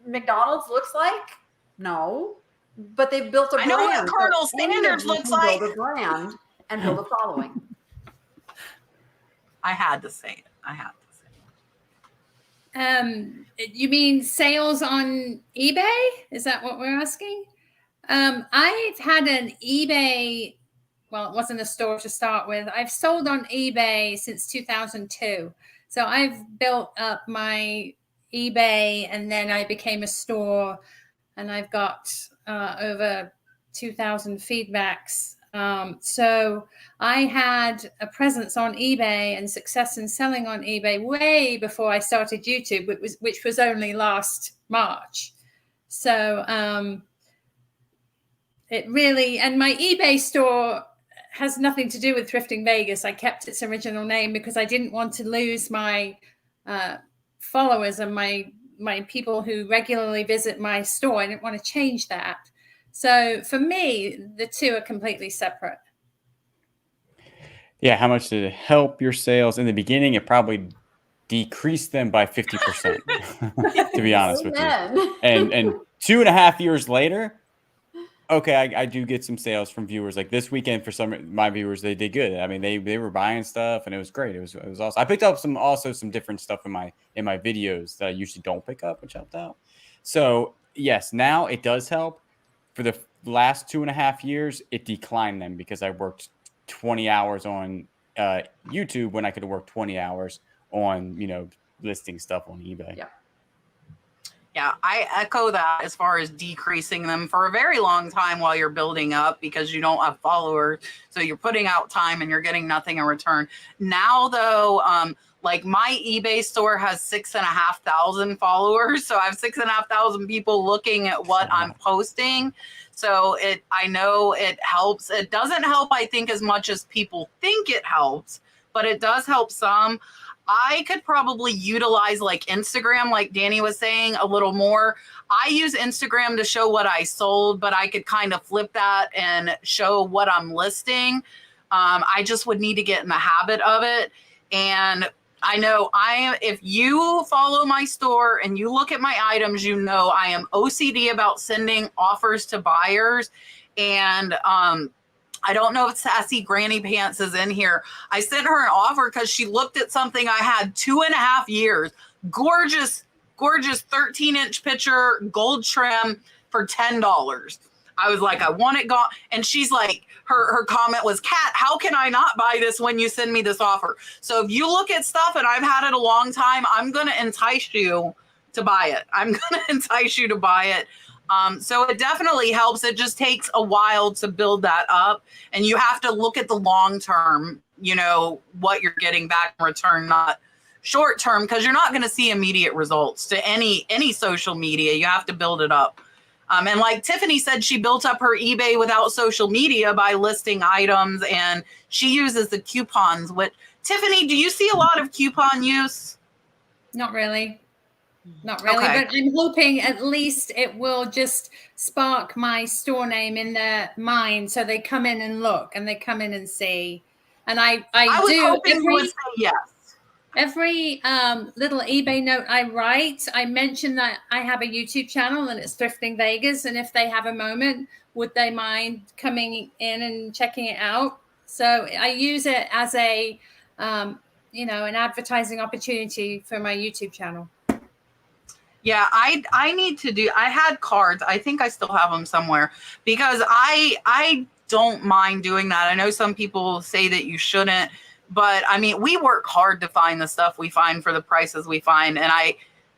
McDonald's looks like? No. But they've built a brand. I know what Colonel Sanders looks like. Build a brand and build a following. I had to say it. You mean sales on eBay? Is that what we're asking? I've had an eBay. Well, it wasn't a store to start with. I've sold on eBay since 2002. So I've built up my eBay, and then I became a store, and I've got over 2,000 feedbacks. So I had a presence on eBay and success in selling on eBay way before I started YouTube, which was only last March. So it really, and my eBay store has nothing to do with Thrifting Vegas. I kept its original name because I didn't want to lose my followers and my people who regularly visit my store. I didn't want to change that. So for me, the 2 are completely separate. Yeah, how much did it help your sales? In the beginning, it probably decreased them by 50%, to be honest with you. And 2.5 years later, okay, I do get some sales from viewers. Like this weekend, for some of my viewers, they did good. I mean, they were buying stuff, and it was great. It was awesome. I picked up some different stuff in my videos that I usually don't pick up, which helped out. So yes, now it does help. For the last 2.5 years, it declined them because I worked 20 hours on YouTube when I could have worked 20 hours on listing stuff on eBay. Yeah, I echo that as far as decreasing them for a very long time while you're building up because you don't have followers. So you're putting out time and you're getting nothing in return. Now, though, like my eBay store has 6,500 followers. So I have 6,500 people looking at what I'm posting. So I know it helps. It doesn't help, I think, as much as people think it helps, but it does help some. I could probably utilize like Instagram, like Danni was saying, a little more. I use Instagram to show what I sold, but I could kind of flip that and show what I'm listing. I just would need to get in the habit of it. And I know if you follow my store and you look at my items, I am OCD about sending offers to buyers. And I don't know if Sassy Granny Pants is in here. I sent her an offer because she looked at something I had 2.5 years. Gorgeous 13-inch picture, gold trim for $10. I was like, I want it gone. And she's like, her comment was, Kat, how can I not buy this when you send me this offer? So if you look at stuff and I've had it a long time, I'm going to entice you to buy it. I'm going to entice you to buy it. So it definitely helps. It just takes a while to build that up. And you have to look at the long term, you know, what you're getting back in return, not short term, because you're not going to see immediate results to any social media. You have to build it up. And like Tiffany said, she built up her eBay without social media by listing items, and she uses the coupons. Tiffany, do you see a lot of coupon use? Not really. Not really, Okay. but I'm hoping at least it will just spark my store name in their mind, so they come in and look, and they come in and see. And I was do hoping you would say yes. Every little eBay note I write, I mention that I have a YouTube channel and it's Thrifting Vegas. And if they have a moment, would they mind coming in and checking it out? So I use it as a, you know, an advertising opportunity for my YouTube channel. Yeah, I need to do, I had cards. I think I still have them somewhere, because I don't mind doing that. I know some people say that you shouldn't, but I mean, we work hard to find the stuff we find for the prices we find. And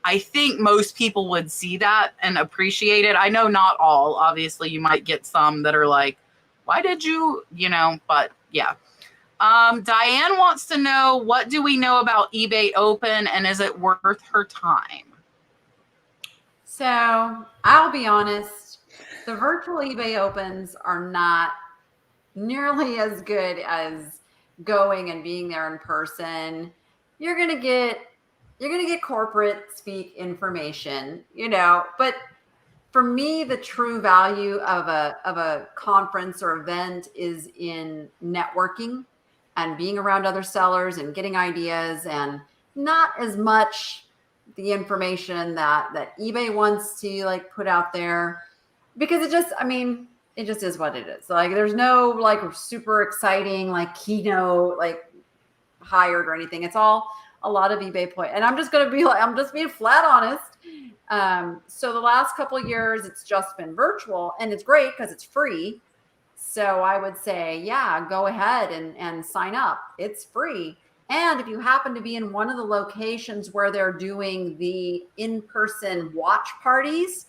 I think most people would see that and appreciate it. I know not all, obviously you might get some that are like, why did you, you know, but yeah. Diane wants to know, what do we know about eBay Open, and is it worth her time? So I'll be honest, the virtual eBay opens are not nearly as good as going and being there in person. You're gonna get corporate speak information, you know, but for me, the true value of a conference or event is in networking and being around other sellers and getting ideas, and not as much the information that eBay wants to like put out there, because it just is what it is. Like there's no like super exciting like keynote like hired or anything. It's all a lot of eBay point. And I'm just being flat honest. So the last couple of years it's just been virtual, and it's great because it's free. So I would say, yeah, go ahead and sign up. It's free. And if you happen to be in one of the locations where they're doing the in-person watch parties,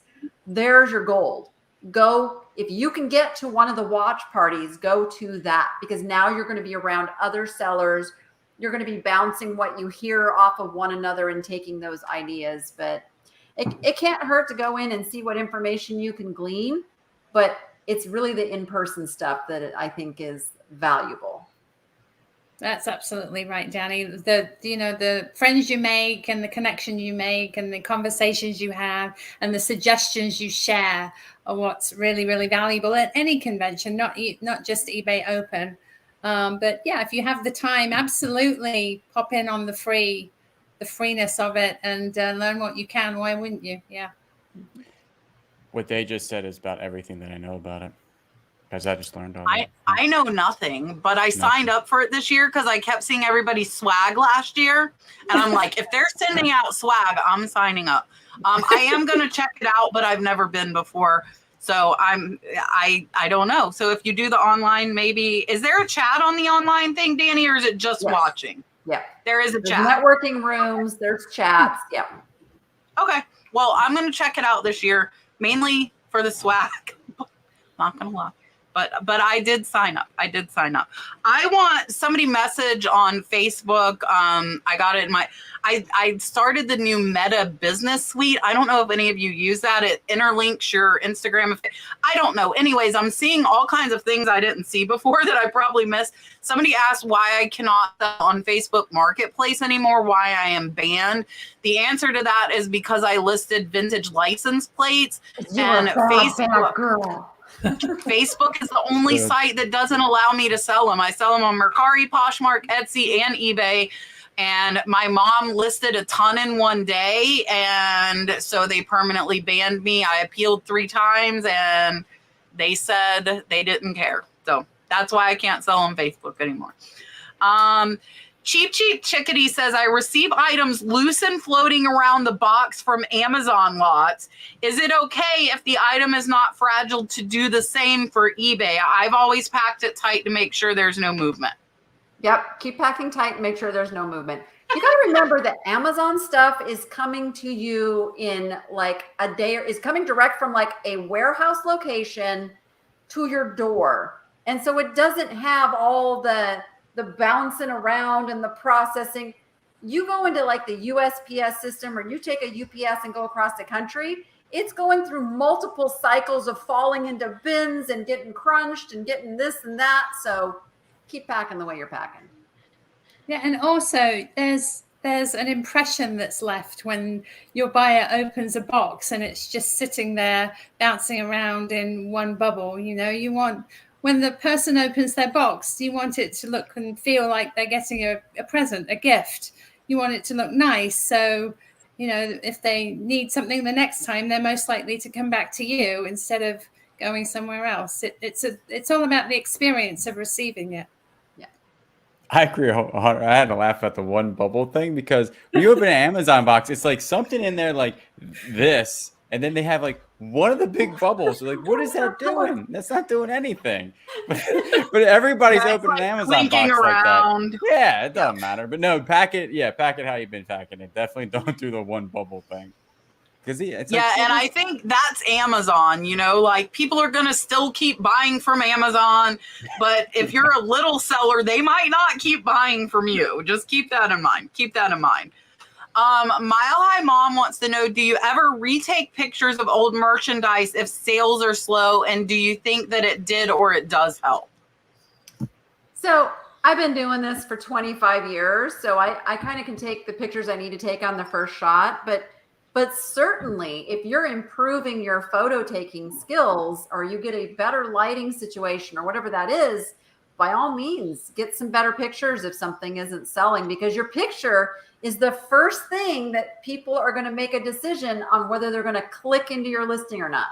there's your gold. Go, if you can get to one of the watch parties, go to that, because now you're going to be around other sellers. You're going to be bouncing what you hear off of one another and taking those ideas. But it can't hurt to go in and see what information you can glean. But it's really the in-person stuff that I think is valuable. That's absolutely right, Danni. The friends you make and the connection you make and the conversations you have and the suggestions you share are what's really, really valuable at any convention, not just eBay Open. But yeah, if you have the time, absolutely pop in on the freeness of it and learn what you can. Why wouldn't you? Yeah. What they just said is about everything that I know about it, because I just learned all that. I know nothing, but I signed up for it this year because I kept seeing everybody swag last year. And I'm like, if they're sending out swag, I'm signing up. I am going to check it out, but I've never been before. So I don't know. So if you do the online, maybe, is there a chat on the online thing, Danni, or is it just watching? Yeah. There is a There's chat. Networking rooms, there's chats. Yeah. Okay. Well, I'm going to check it out this year, mainly for the swag. Not going to lie. But I did sign up. I want somebody message on Facebook. I got it in I started the new Meta Business Suite. I don't know if any of you use that. It interlinks your Instagram. I don't know. Anyways, I'm seeing all kinds of things I didn't see before that I probably missed. Somebody asked why I cannot sell on Facebook Marketplace anymore, why I am banned. The answer to that is because I listed vintage license plates, and Facebook. Girl. Facebook is the only site that doesn't allow me to sell them. I sell them on Mercari, Poshmark, Etsy, and eBay. And my mom listed a ton in one day, and so they permanently banned me. I appealed 3 times, and they said they didn't care. So that's why I can't sell on Facebook anymore. Cheap Chickadee says, I receive items loose and floating around the box from Amazon lots. Is it okay if the item is not fragile to do the same for eBay? I've always packed it tight to make sure there's no movement. Yep. Keep packing tight and make sure there's no movement. You got to remember that Amazon stuff is coming to you in like a day, or is coming direct from like a warehouse location to your door. And so it doesn't have all the bouncing around and the processing. You go into like the USPS system, or you take a UPS and go across the country, it's going through multiple cycles of falling into bins and getting crunched and getting this and that. So keep packing the way you're packing. Yeah, and also there's an impression that's left when your buyer opens a box and it's just sitting there bouncing around in one bubble. You know, you want, when the person opens their box, you want it to look and feel like they're getting a present, a gift. You want it to look nice. So, you know, if they need something the next time, they're most likely to come back to you instead of going somewhere else. It's all about the experience of receiving it. I agree. I had to laugh at the one bubble thing, because when you open an Amazon box, it's like something in there like this, and then they have like one of the big bubbles. So like, what is that doing? That's not doing anything. But everybody's opening an Amazon box around. like that. Yeah, it doesn't matter. But no, pack it. Yeah, pack it how you've been packing it. Definitely don't do the one bubble thing. And I think that's Amazon, you know, like people are going to still keep buying from Amazon, but if you're a little seller, they might not keep buying from you. Just keep that in mind. Mile High Mom wants to know, do you ever retake pictures of old merchandise if sales are slow? And do you think that it did or it does help? So I've been doing this for 25 years. So I kind of can take the pictures I need to take on the first shot, but certainly if you're improving your photo taking skills, or you get a better lighting situation or whatever that is, by all means, get some better pictures if something isn't selling, because your picture is the first thing that people are going to make a decision on whether they're going to click into your listing or not.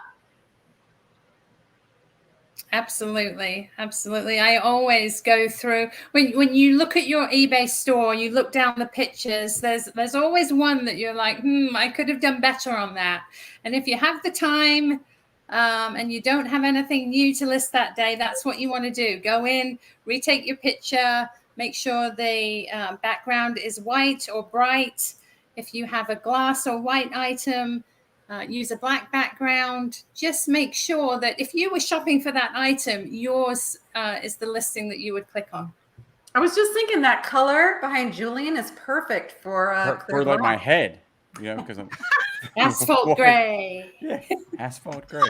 Absolutely. I always go through, when you look at your eBay store, you look down the pictures, there's always one that you're like, I could have done better on that. And if you have the time and you don't have anything new to list that day, that's what you want to do. Go in, retake your picture, make sure the background is white or bright. If you have a glass or white item, use a black background. Just make sure that if you were shopping for that item, yours is the listing that you would click on. I was just thinking that color behind Julian is perfect for like my head, you know, because I'm asphalt gray. Yeah, asphalt gray.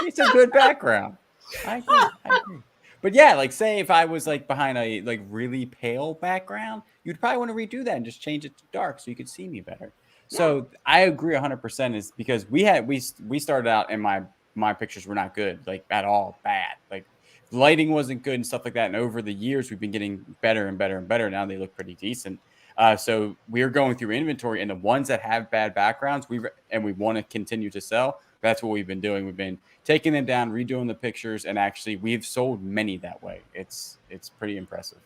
It's a good background. I agree. But yeah, like say if I was like behind a like really pale background, you'd probably want to redo that and just change it to dark so you could see me better. So I agree 100%, is because we started out and my pictures were not good, like at all, bad. Like lighting wasn't good and stuff like that. And over the years, we've been getting better and better and better. Now they look pretty decent. So we're going through inventory, and the ones that have bad backgrounds, we want to continue to sell. That's what we've been doing. We've been taking them down, redoing the pictures, and actually we've sold many that way. It's pretty impressive.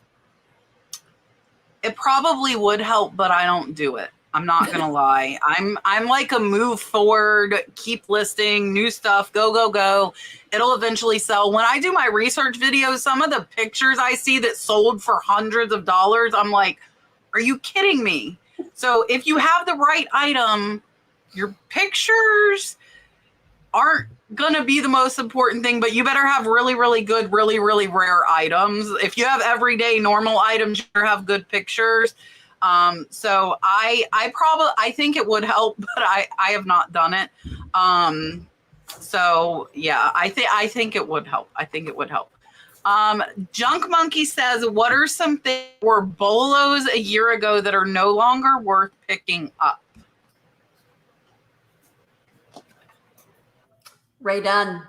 It probably would help, but I don't do it. I'm not going to lie. I'm like a move forward, keep listing new stuff, go. It'll eventually sell. When I do my research videos, some of the pictures I see that sold for hundreds of dollars, I'm like, are you kidding me? So if you have the right item, your pictures aren't going to be the most important thing, but you better have really, really good, really, really rare items. If you have everyday normal items, you better have good pictures. So I think it would help, but I have not done it. So yeah, I think it would help. Junk Monkey says, what are some things that were bolos a year ago that are no longer worth picking up? Ray Dunn.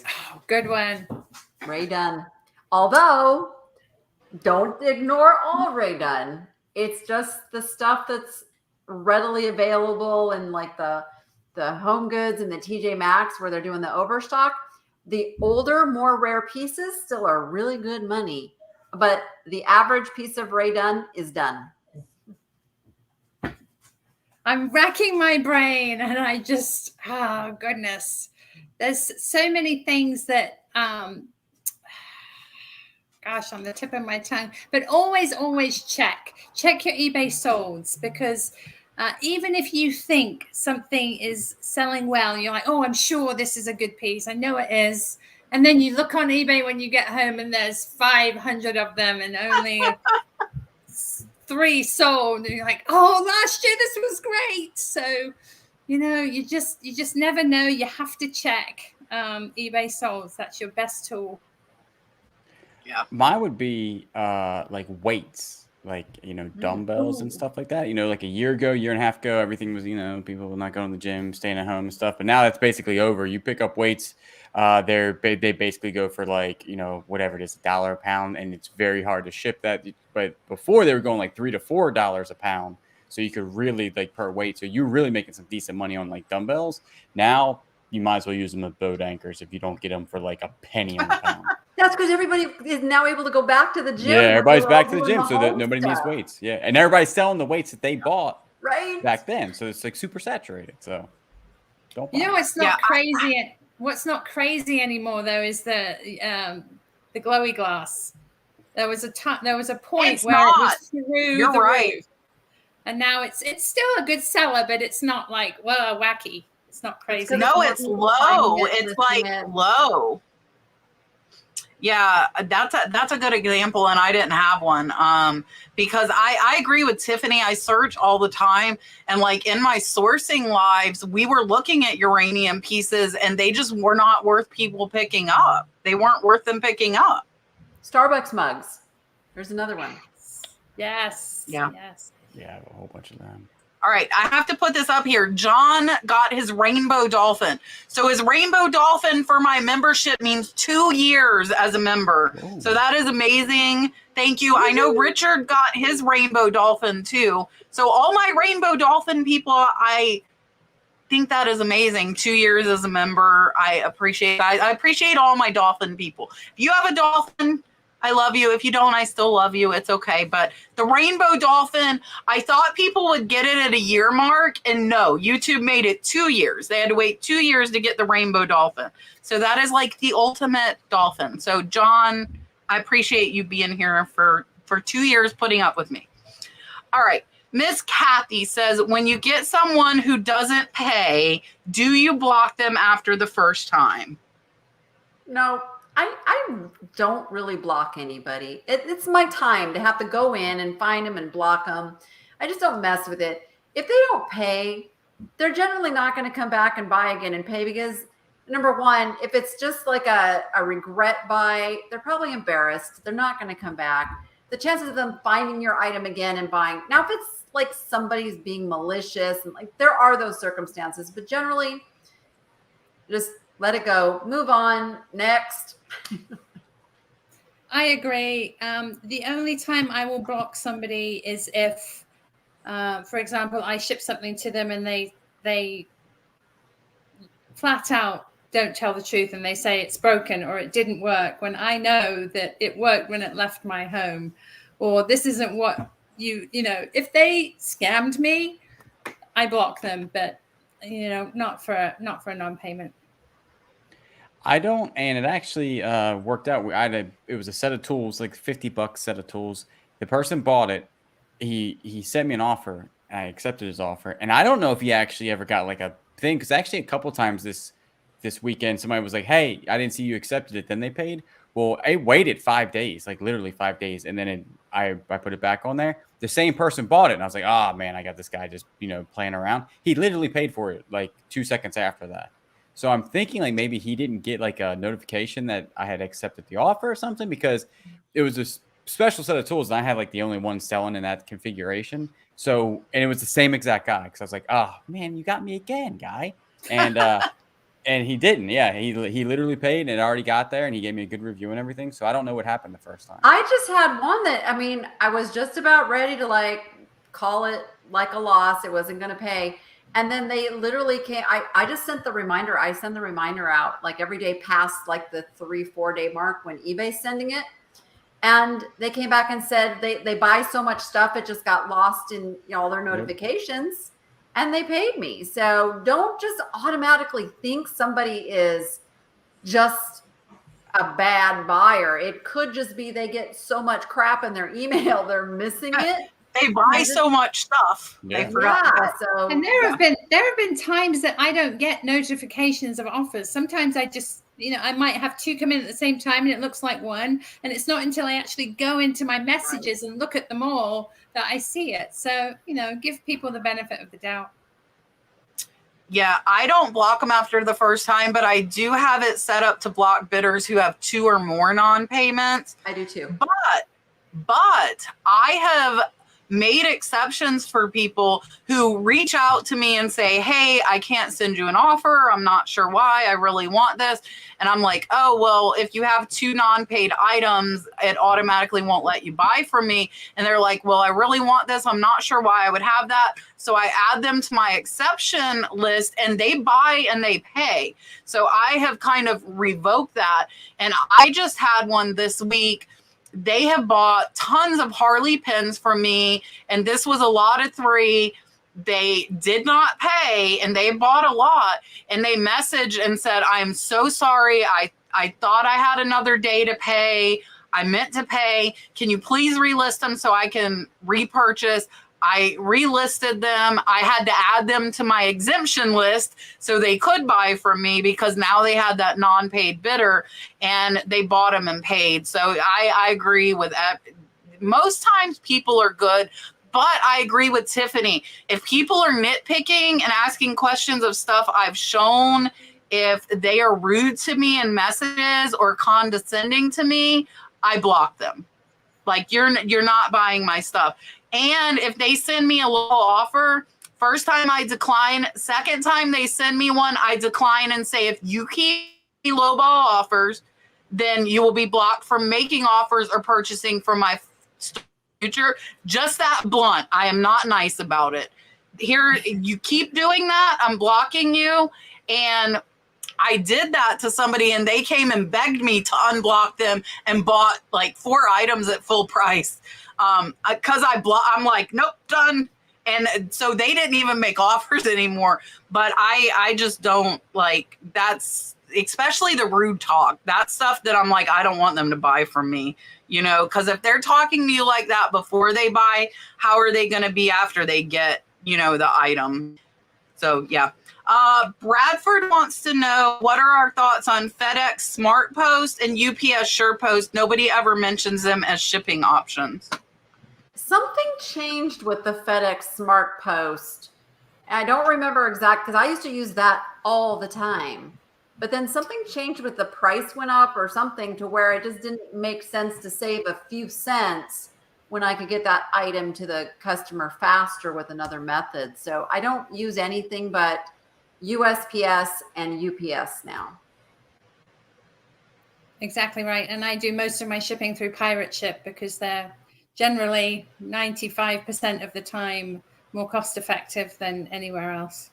Oh, good one. Ray Dunn. Although, don't ignore all Ray Dunn. It's just the stuff that's readily available in like the Home Goods and the TJ Maxx where they're doing the overstock. The older, more rare pieces still are really good money. but the average piece of Ray done is done. I'm racking my brain and I just, oh goodness. There's so many things that, gosh, on the tip of my tongue, but always check your eBay solds, because even if you think something is selling well, you're like, oh, I'm sure this is a good piece. I know it is. And then you look on eBay when you get home and there's 500 of them and only 3 sold. And you're like, oh, last year this was great. So, you just never know. You have to check eBay solds. That's your best tool. Yeah. Mine would be like weights, like, dumbbells and stuff like that. Like a year ago, year and a half ago, everything was, people were not going to the gym, staying at home and stuff. But now that's basically over. You pick up weights, they basically go for like, whatever it is, $1 a pound, and it's very hard to ship that. But before they were going like $3 to $4 a pound, so you could really like per weight. So you're really making some decent money on like dumbbells. Now you might as well use them as boat anchors if you don't get them for like a penny on the pound. That's because everybody is now able to go back to the gym. Yeah, everybody's back to the gym, so that home nobody stuff. needs weights. Yeah, and everybody's selling the weights that they bought Right. back then, so it's like super saturated. So don't buy it. What's not crazy? What's not crazy anymore though is the glowy glass. There was a point It's where not. it was through You're the right. roof, and now it's still a good seller, but it's not like wacky. It's not crazy. No, it's low. It's like low. Yeah, that's a good example, and I didn't have one because I agree with Tiffany. I search all the time, and like in my sourcing lives, we were looking at uranium pieces, and they just were not worth people picking up. They weren't worth them picking up. Starbucks mugs. There's another one. Yes. Yeah. Yes. Yeah, I have a whole bunch of them. All right, I have to put this up here. John got his rainbow dolphin. So his rainbow dolphin for my membership means 2 years as a member. Ooh. So that is amazing. Thank you. I know Richard got his rainbow dolphin too. So all my rainbow dolphin people, I think that is amazing. 2 years as a member. I appreciate all my dolphin people. If you have a dolphin, I love you. If you don't, I still love you. It's okay. But the rainbow dolphin, I thought people would get it at a year mark. And no, YouTube made it 2 years. They had to wait 2 years to get the rainbow dolphin. So that is like the ultimate dolphin. So John, I appreciate you being here for 2 years putting up with me. All right. Miss Kathy says, when you get someone who doesn't pay, do you block them after the first time? No. I don't really block anybody. It's my time to have to go in and find them and block them. I just don't mess with it. If they don't pay, they're generally not going to come back and buy again and pay because, number one, if it's just like a regret buy, they're probably embarrassed. They're not going to come back. The chances of them finding your item again and buying. Now, if it's like somebody's being malicious, and like there are those circumstances, but generally just let it go. Move on. Next. I agree. The only time I will block somebody is if, for example, I ship something to them and they flat out don't tell the truth and they say it's broken or it didn't work when I know that it worked when it left my home, or this isn't what if they scammed me, I block them, but not for a non-payment. I don't, and it actually worked out. It was a set of tools, like $50 set of tools. The person bought it. He sent me an offer. I accepted his offer, and I don't know if he actually ever got like a thing, because actually a couple times this weekend somebody was like, "Hey, I didn't see you accepted it." Then they paid. Well, I waited 5 days, like literally 5 days, and then I put it back on there. The same person bought it, and I was like, "Oh man, I got this guy just playing around." He literally paid for it like 2 seconds after that. So I'm thinking like maybe he didn't get like a notification that I had accepted the offer or something, because it was a special set of tools and I had like the only one selling in that configuration. So, and it was the same exact guy. Cause I was like, oh man, you got me again, guy. And, and he didn't. Yeah. He literally paid and it already got there and he gave me a good review and everything. So I don't know what happened the first time. I just had one that, I was just about ready to like call it like a loss. It wasn't going to pay. And then they literally came. I just sent the reminder. I send the reminder out like every day past like the 3-4 day mark when eBay's sending it. And they came back and said they buy so much stuff, it just got lost in all their notifications, and they paid me. So don't just automatically think somebody is just a bad buyer. It could just be they get so much crap in their email, they're missing it. They buy so much stuff. Yeah. They forgot. So And there have been times that I don't get notifications of offers. Sometimes I just, I might have two come in at the same time and it looks like one. And it's not until I actually go into my messages and look at them all that I see it. So, give people the benefit of the doubt. Yeah, I don't block them after the first time, but I do have it set up to block bidders who have 2 or more non-payments. I do too. But I have made exceptions for people who reach out to me and say, hey, I can't send you an offer. I'm not sure why. I really want this. And I'm like, oh, well, if you have 2 non-paid items, it automatically won't let you buy from me. And they're like, well, I really want this. I'm not sure why I would have that. So I add them to my exception list and they buy and they pay. So I have kind of revoked that. And I just had one this week. They have bought tons of Harley pins from me, and this was a lot of 3. They did not pay, and they bought a lot, and they messaged and said, I'm so sorry. I thought I had another day to pay. I meant to pay. Can you please relist them so I can repurchase? I relisted them. I had to add them to my exemption list so they could buy from me because now they had that non-paid bidder and they bought them and paid. So I agree with that. Most times people are good, but I agree with Tiffany. If people are nitpicking and asking questions of stuff I've shown, if they are rude to me in messages or condescending to me, I block them. Like you're not buying my stuff. And if they send me a low offer, first time I decline, second time they send me one, I decline and say, if you keep lowball offers, then you will be blocked from making offers or purchasing from my future. Just that blunt. I am not nice about it. Here, you keep doing that, I'm blocking you. And I did that to somebody and they came and begged me to unblock them and bought like 4 items at full price. Cause I'm like, nope, done. And so they didn't even make offers anymore, but I just don't like that's especially the rude talk, that stuff that I'm like, I don't want them to buy from me, cause if they're talking to you like that before they buy, how are they going to be after they get, the item? So yeah. Bradford wants to know, what are our thoughts on FedEx Smart Post and UPS Sure Post? Nobody ever mentions them as shipping options. Something changed with the FedEx Smart Post. I don't remember exact because I used to use that all the time. But then something changed with the price went up or something to where it just didn't make sense to save a few cents when I could get that item to the customer faster with another method. So I don't use anything but USPS and UPS now. Exactly right. And I do most of my shipping through Pirate Ship because they're generally 95% of the time more cost effective than anywhere else.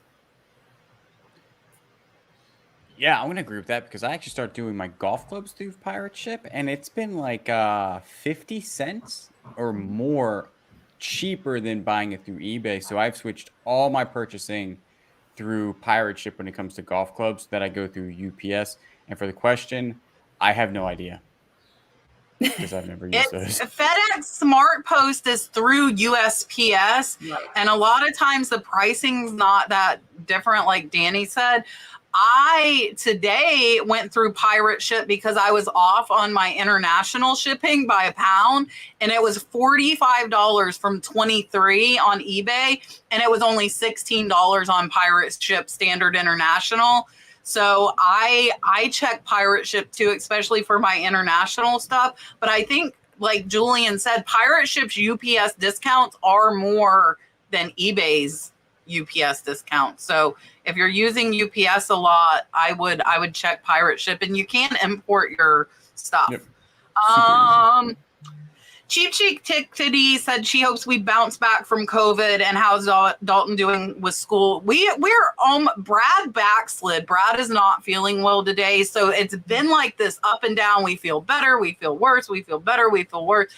Yeah, I'm going to agree with that because I actually started doing my golf clubs through Pirate Ship, and it's been like 50 cents or more cheaper than buying it through eBay. So I've switched all my purchasing through Pirate Ship when it comes to golf clubs that I go through UPS. And for the question, I have no idea because I've never used those. FedEx Smart Post is through USPS, Right. and a lot of times the pricing's not that different, like Danny said. I today went through Pirate Ship because I was off on my international shipping by £1, and it was $45 from $23 on eBay, and it was only $16 on Pirate Ship Standard International. So I check Pirate Ship too, especially for my international stuff. But I think, like Julian said, Pirate Ship's UPS discounts are more than eBay's UPS discount. So if you're using UPS a lot, I would check Pirate Ship, and you can import your stuff. Yep. Cheap Cheek Tiffany said she hopes we bounce back from COVID. And how's Dalton doing with school? We're Brad backslid. Brad is not feeling well today, so it's been like this up and down. We feel better, we feel worse, we feel better, we feel worse.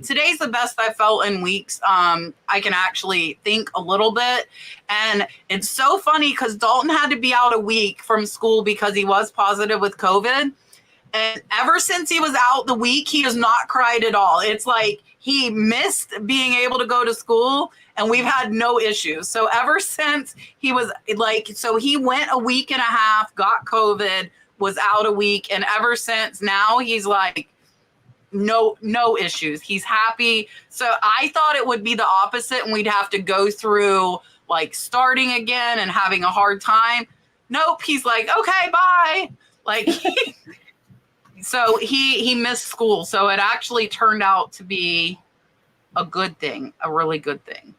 Today's the best I felt in weeks. I can actually think a little bit, and it's so funny because Dalton had to be out a week from school because he was positive with COVID. And ever since he was out the week, he has not cried at all. It's like he missed being able to go to school, and we've had no issues. So ever since he was so he went a week and a half, got COVID, was out a week. And ever since now, he's like, no issues. He's happy. So I thought it would be the opposite, and we'd have to go through like starting again and having a hard time. Nope. He's like, okay, bye. Like, so he missed school. So it actually turned out to be a good thing, a really good thing.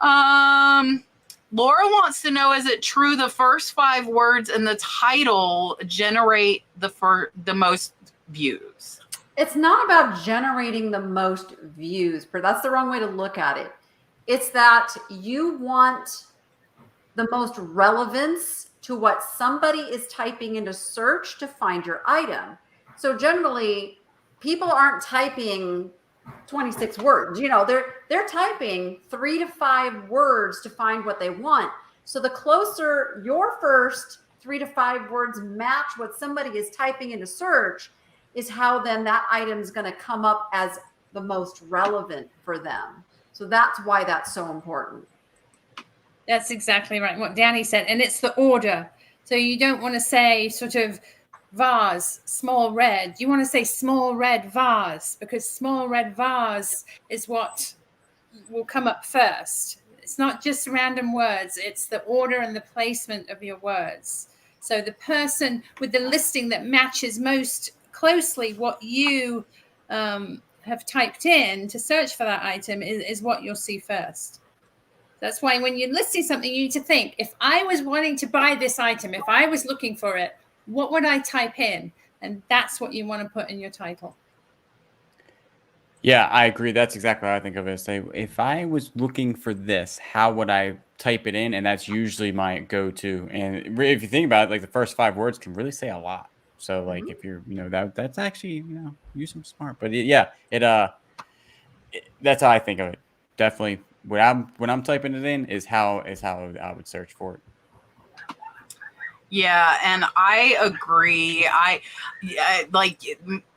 Laura wants to know, is it true the first 5 words in the title generate the most views? It's not about generating the most views, but that's the wrong way to look at it. It's that you want the most relevance to what somebody is typing into search to find your item. So generally, people aren't typing 26 words. You know, they're typing 3 to 5 words to find what they want. So the closer your first 3 to 5 words match what somebody is typing into search is how then that item is going to come up as the most relevant for them. So that's why that's so important. That's exactly right. What Danni said. And it's the order. So you don't want to say sort of vase, small red. You want to say small red vase, because small red vase is what will come up first. It's not just random words. It's the order and the placement of your words. So the person with the listing that matches most closely what you have typed in to search for that item is what you'll see first. That's why when you're listing something, you need to think, if I was wanting to buy this item, if I was looking for it, what would I type in? And that's what you want to put in your title. Yeah, I agree. That's exactly what I think of it. Say, if I was looking for this, how would I type it in? And that's usually my go-to. And if you think about it, like the first 5 words can really say a lot. So like if you're, that's actually, use them smart. But that's how I think of it. Definitely. When I'm typing it in is how I would search for it. Yeah, and I agree.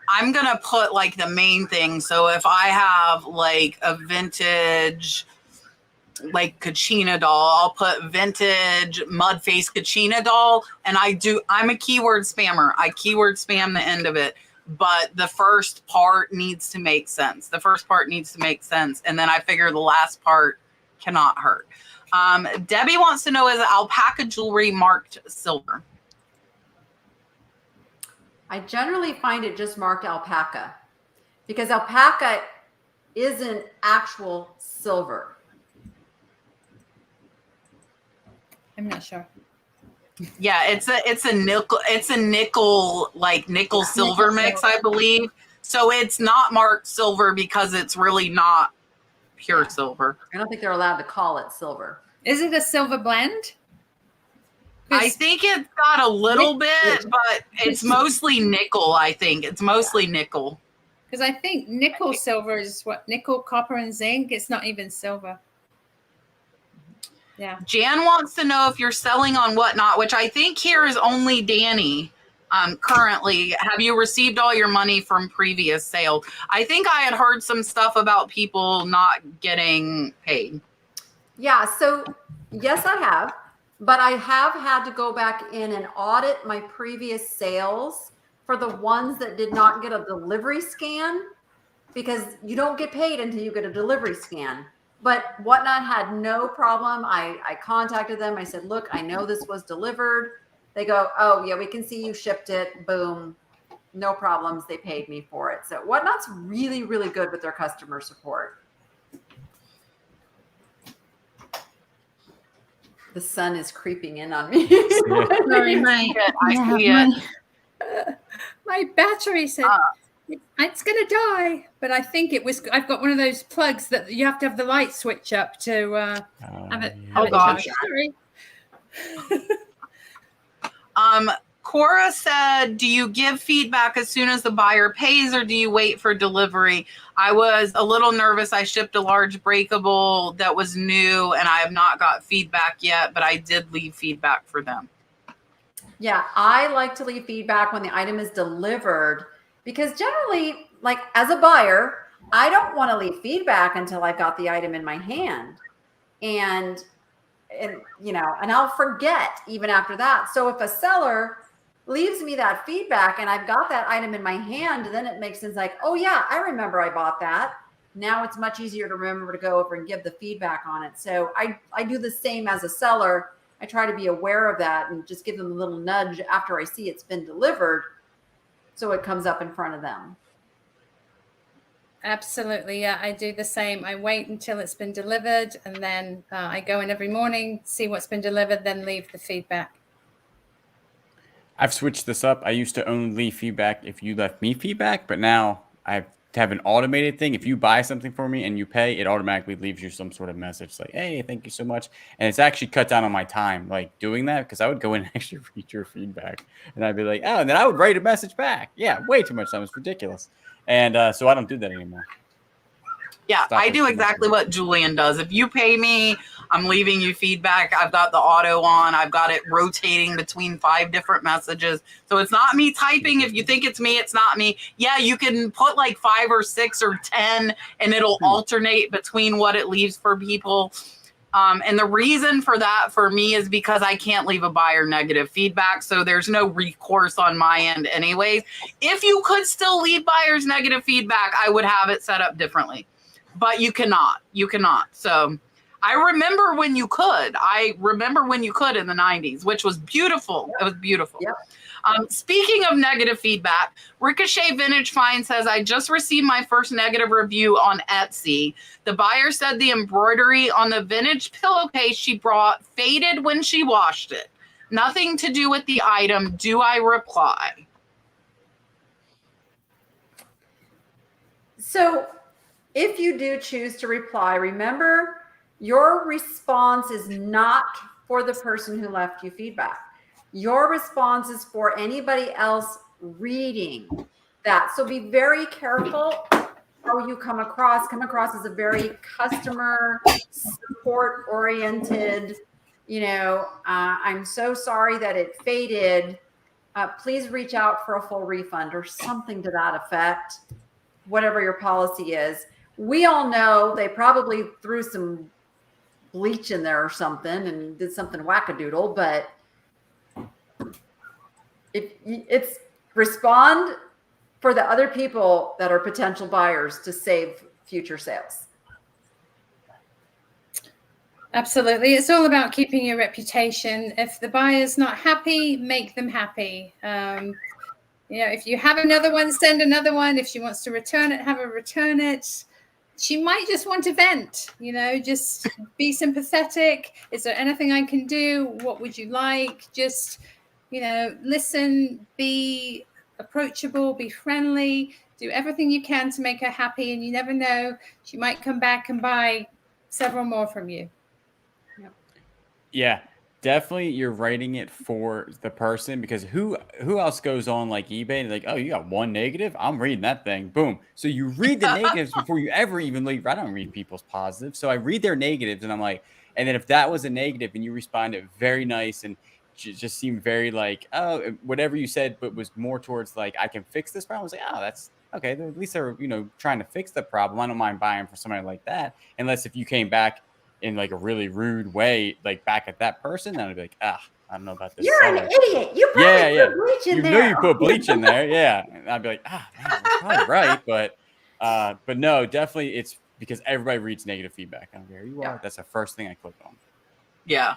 I'm gonna put like the main thing. So if I have like a vintage like Kachina doll, I'll put vintage mud face Kachina doll, and I'm a keyword spammer. I keyword spam the end of it. But the first part needs to make sense. And then I figure the last part cannot hurt. Debbie wants to know, is Alpaca jewelry marked silver? I generally find it just marked Alpaca, because Alpaca isn't actual silver. I'm not sure. Yeah, it's a nickel like nickel silver mix, I believe. So it's not marked silver because it's really not pure silver. I don't think they're allowed to call it silver. Is it a silver blend? I think it's got a little bit, but it's mostly nickel. I think it's mostly nickel. Because I think nickel silver is what? Nickel, copper, and zinc. It's not even silver. Yeah. Jan wants to know if you're selling on Whatnot, which I think here is only Danni currently. Have you received all your money from previous sale? I think I had heard some stuff about people not getting paid. Yeah, so yes, I have. But I have had to go back in and audit my previous sales for the ones that did not get a delivery scan, because you don't get paid until you get a delivery scan. But Whatnot had no problem. I contacted them. I said, look, I know this was delivered. They go, oh, yeah, we can see you shipped it. Boom. No problems. They paid me for it. So Whatnot's really, really good with their customer support. The sun is creeping in on me. Sorry, my battery said It's gonna die, but I think it was. I've got one of those plugs that you have to have the light switch up to have it. Yeah. Have Oh, it gosh. charged. Sorry. Cora said, do you give feedback as soon as the buyer pays or do you wait for delivery? I was a little nervous. I shipped a large breakable that was new and I have not got feedback yet, but I did leave feedback for them. Yeah, I like to leave feedback when the item is delivered because generally, like as a buyer, I don't want to leave feedback until I've got the item in my hand. And you know, and I'll forget even after that. So if a seller leaves me that feedback and I've got that item in my hand, then it makes sense like, oh yeah, I remember I bought that. Now it's much easier to remember to go over and give the feedback on it. So I do the same as a seller. I try to be aware of that and just give them a little nudge after I see it's been delivered so it comes up in front of them. Absolutely. Yeah, I do the same. I wait until it's been delivered and then I go in every morning, see what's been delivered, then leave the feedback. I've switched this up. I used to only leave feedback if you left me feedback, but now I have an automated thing. If you buy something for me and you pay, it automatically leaves you some sort of message like, hey, thank you so much. And it's actually cut down on my time, like doing that, because I would go in and actually read your feedback and I'd be like, oh, and then I would write a message back. Yeah, way too much time. It's ridiculous. And so I don't do that anymore. Yeah, Stop I it do too much. exactly what Julian does. If you pay me, I'm leaving you feedback. I've got the auto on. I've got it rotating between 5 different messages. So it's not me typing. If you think it's me, it's not me. Yeah, you can put like 5 or 6 or 10 and it'll alternate between what it leaves for people. And the reason for that for me is because I can't leave a buyer negative feedback. So there's no recourse on my end anyways. If you could still leave buyers negative feedback, I would have it set up differently. But you cannot. You cannot. So I remember when you could. I remember when you could in the 90s, which was beautiful. It was beautiful. Yep. Speaking of negative feedback, Ricochet Vintage Find says, I just received my first negative review on Etsy. The buyer said the embroidery on the vintage pillowcase she brought faded when she washed it. Nothing to do with the item. Do I reply? So if you do choose to reply, remember your response is not for the person who left you feedback. Your response is for anybody else reading that. So be very careful how you come across. Come across as a very customer support oriented, you know, I'm so sorry that it faded. Please reach out for a full refund or something to that effect, whatever your policy is. We all know they probably threw some bleach in there or something and did something wackadoodle, but it's respond for the other people that are potential buyers to save future sales. Absolutely. It's all about keeping your reputation. If the buyer's not happy, make them happy. You know, if you have another one, send another one. If she wants to return it, have her return it. She might just want to vent, you know, just be sympathetic. Is there anything I can do? What would you like? Just, you know, listen, be approachable, be friendly, do everything you can to make her happy. And you never know, she might come back and buy several more from you. Yeah, definitely you're writing it for the person, because who else goes on like eBay and like, oh, you got one negative? I'm reading that thing. Boom. So you read the negatives before you ever even leave. I don't read people's positives. So I read their negatives and I'm like, and then if that was a negative and you responded very nice and just seemed very like, oh, whatever you said, but was more towards like, I can fix this problem. I was like, oh, that's okay. At least they're, you know, trying to fix the problem. I don't mind buying from somebody like that. Unless if you came back in like a really rude way, like back at that person, then I'd be like, I don't know about this. You're seller. an idiot. You probably put bleach in there. You know you put bleach in there. Yeah. And I'd be like, man, you're probably right. But no, definitely it's because everybody reads negative feedback. I don't care who you are. That's the first thing I click on. Yeah.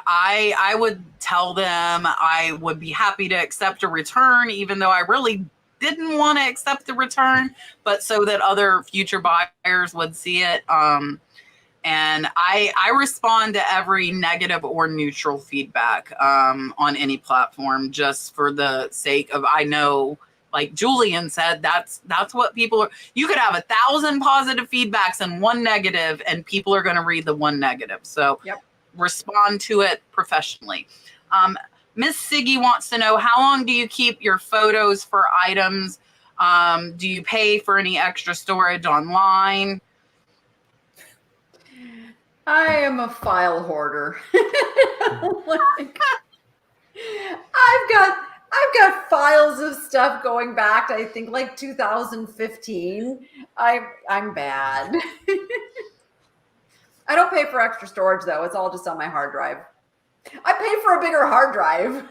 I would tell them I would be happy to accept a return, even though I really didn't want to accept the return, but so that other future buyers would see it. And I respond to every negative or neutral feedback on any platform, just for the sake of, I know like Julian said, that's what people are. You could have 1,000 positive feedbacks and 1 negative, and people are going to read the 1 negative. So respond to it professionally. Miss Siggy wants to know, how long do you keep your photos for items? Do you pay for any extra storage online? I am a file hoarder. Like, I've got files of stuff going back to, I think, like 2015. I'm bad. I don't pay for extra storage though. It's all just on my hard drive. I pay for a bigger hard drive.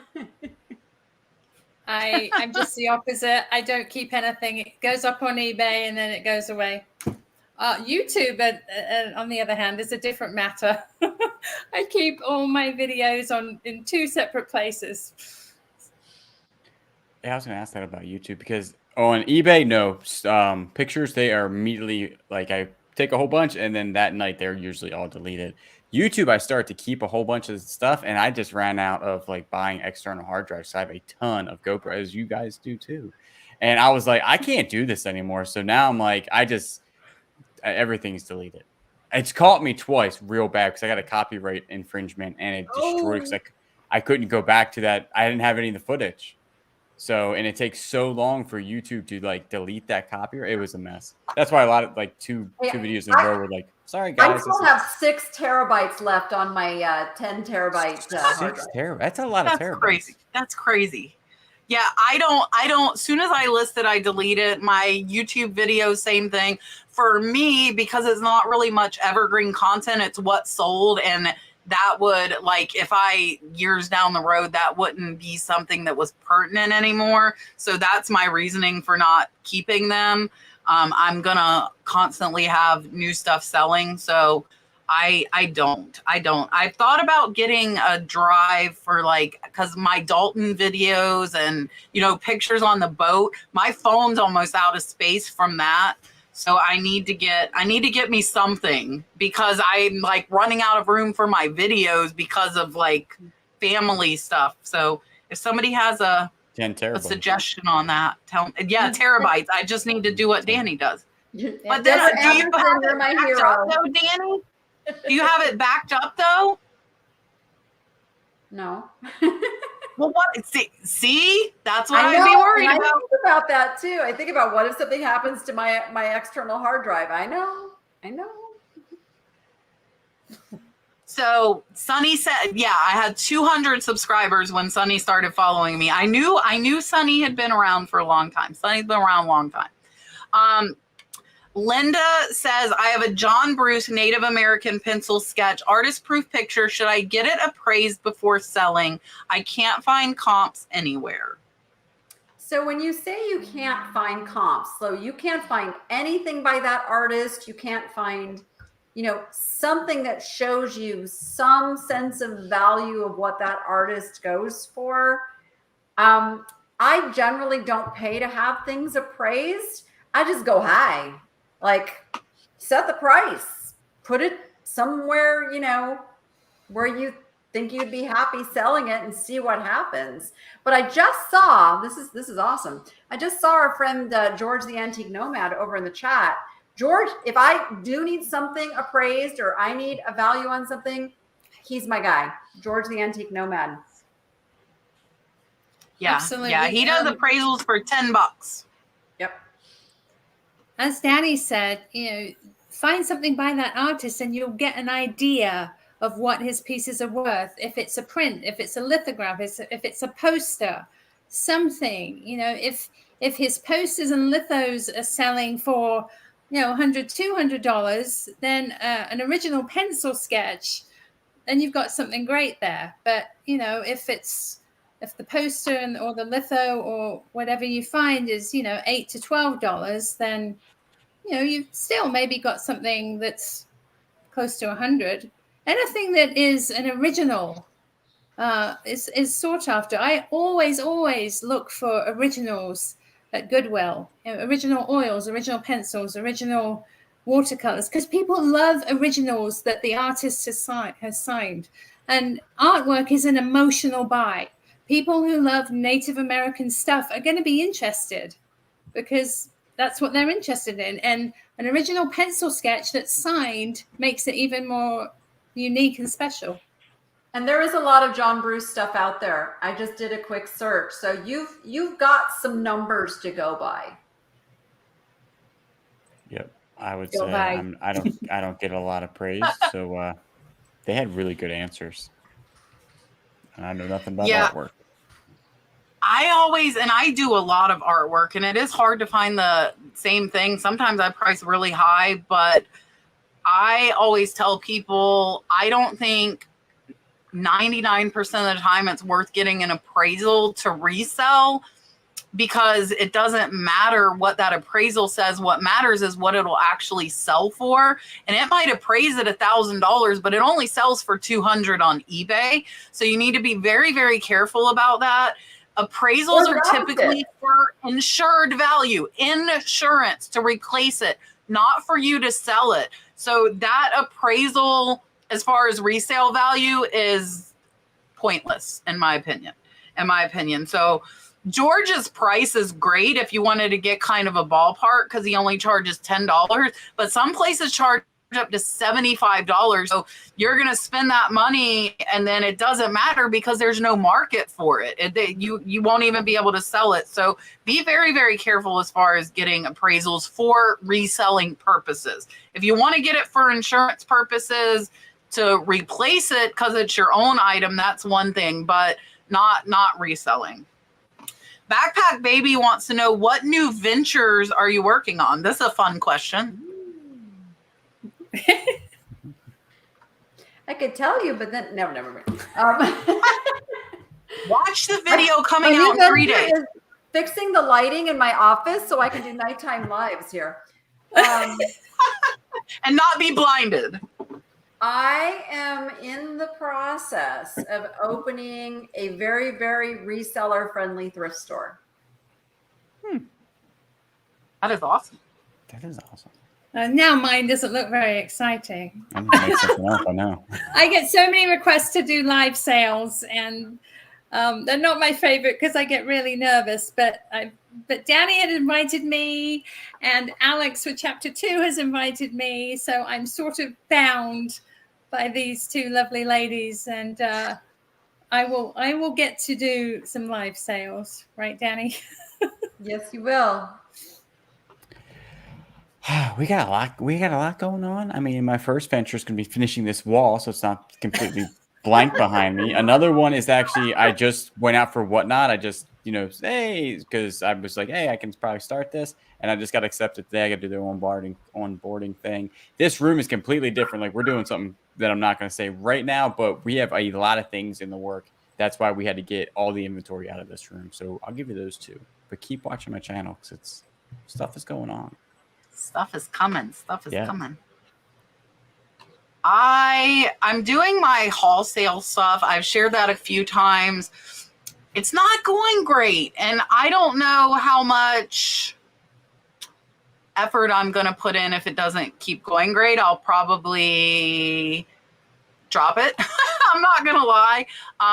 I'm just the opposite. I don't keep anything. It goes up on eBay and then it goes away. YouTube, on the other hand, is a different matter. I keep all my videos in 2 separate places. Yeah, I was going to ask that about YouTube, because on eBay, no, pictures, they are immediately, like, I take a whole bunch and then that night they're usually all deleted. YouTube, I start to keep a whole bunch of stuff, and I just ran out of like buying external hard drives. So I have a ton of GoPro, as you guys do too. And I was like, I can't do this anymore. So now I'm like, everything's deleted. It's caught me twice real bad because I got a copyright infringement and it destroyed, because I couldn't go back to that. I didn't have any of the footage. So, and it takes so long for YouTube to like delete that copyright. It was a mess. That's why a lot of like two videos in a row were like, sorry guys. I still have 6 terabytes left on my 10 terabyte hard drive. 6 terabytes. That's a lot of terabytes. Crazy. That's crazy. Yeah, I don't, as soon as I list it, I delete it. My YouTube videos, same thing. For me, because it's not really much evergreen content, it's what sold. And that would, like, if years down the road, that wouldn't be something that was pertinent anymore. So that's my reasoning for not keeping them. I'm going to constantly have new stuff selling. So I don't. I've thought about getting a drive for, like, because my Dalton videos and, pictures on the boat, my phone's almost out of space from that. So I need to get me something, because I'm like running out of room for my videos because of like family stuff. So if somebody has a suggestion on that, tell me. Yeah, terabytes. I just need to do what Danni does. But then, do you have it backed up though, Danni? Do you have it backed up though? No. Well, what? See, that's what I'd be worried about. I think about that too. I think about, what if something happens to my external hard drive? I know. So Sunny said, yeah, I had 200 subscribers when Sunny started following me. I knew Sunny had been around for a long time. Sunny's been around a long time. Linda says, I have a John Bruce Native American pencil sketch artist proof picture. Should I get it appraised before selling? I can't find comps anywhere. So when you say you can't find comps, so you can't find anything by that artist, you can't find, something that shows you some sense of value of what that artist goes for. I generally don't pay to have things appraised. I just go high. Like, set the price, put it somewhere, where you think you'd be happy selling it, and see what happens. But I just saw, this is awesome. I just saw our friend George the Antique Nomad over in the chat. George, if I do need something appraised or I need a value on something, he's my guy. George the Antique Nomad. Yeah, absolutely. Yeah, he does appraisals for $10. Yep. As Danni said, find something by that artist and you'll get an idea of what his pieces are worth. If it's a print, if it's a lithograph, if it's a poster, something, if his posters and lithos are selling for, $100, $200, then an original pencil sketch, then you've got something great there. But, if the poster or the litho or whatever you find is, $8 to $12, then, you've still maybe got something that's close to 100. Anything that is an original is sought after. I always look for originals at Goodwill, original oils, original pencils, original watercolors, because people love originals that the artist has signed. And artwork is an emotional buy. people who love Native American stuff are going to be interested because that's what they're interested in. And an original pencil sketch that's signed makes it even more unique and special. And there is a lot of John Bruce stuff out there. I just did a quick search. So you've got some numbers to go by. Yep. I would say I don't get a lot of praise. So they had really good answers. And I know nothing about artwork. I do a lot of artwork, and it is hard to find the same thing. Sometimes I price really high, but I always tell people I don't think 99% of the time it's worth getting an appraisal to resell, because it doesn't matter what that appraisal says. What matters is what it'll actually sell for. And it might appraise at $1,000, but it only sells for $200 on eBay. So you need to be very, very careful about that. Appraisals are typically for insured value, insurance to replace it, not for you to sell it. So that appraisal, as far as resale value, is pointless, in my opinion. So George's price is great if you wanted to get kind of a ballpark, because he only charges $10, but some places charge up to $75. So you're going to spend that money, and then it doesn't matter because there's no market for it. You won't even be able to sell it. So be very, very careful as far as getting appraisals for reselling purposes. If you want to get it for insurance purposes to replace it because it's your own item, that's one thing, but not reselling. Backpack Baby wants to know, what new ventures are you working on? This is a fun question. I could tell you, but then never mind. Watch the video coming out in 3 days. Fixing the lighting in my office so I can do nighttime lives here. And not be blinded. I am in the process of opening a very, very reseller-friendly thrift store. That is awesome. That is awesome. Now mine doesn't look very exciting. I'm gonna make something up, I know. I get so many requests to do live sales, and they're not my favorite because I get really nervous. But Danni had invited me, and Alex with Chapter 2 has invited me, so I'm sort of bound by these two lovely ladies, and I will get to do some live sales, right, Danni? Yes, you will. We got a lot going on. I mean, my first venture is going to be finishing this wall, so it's not completely blank behind me. Another one is actually, I just went out for Whatnot. I just, because I was like, hey, I can probably start this, and I just got accepted today. I got to do their onboarding thing. This room is completely different. Like, we're doing something that I'm not going to say right now, but we have a lot of things in the work. That's why we had to get all the inventory out of this room. So I'll give you those two, but keep watching my channel because stuff is going on. Stuff is coming. Coming. I'm doing my haul sale stuff. I've shared that a few times. It's not going great, and I don't know how much effort I'm going to put in. If it doesn't keep going great, I'll probably drop it. I'm not going to lie.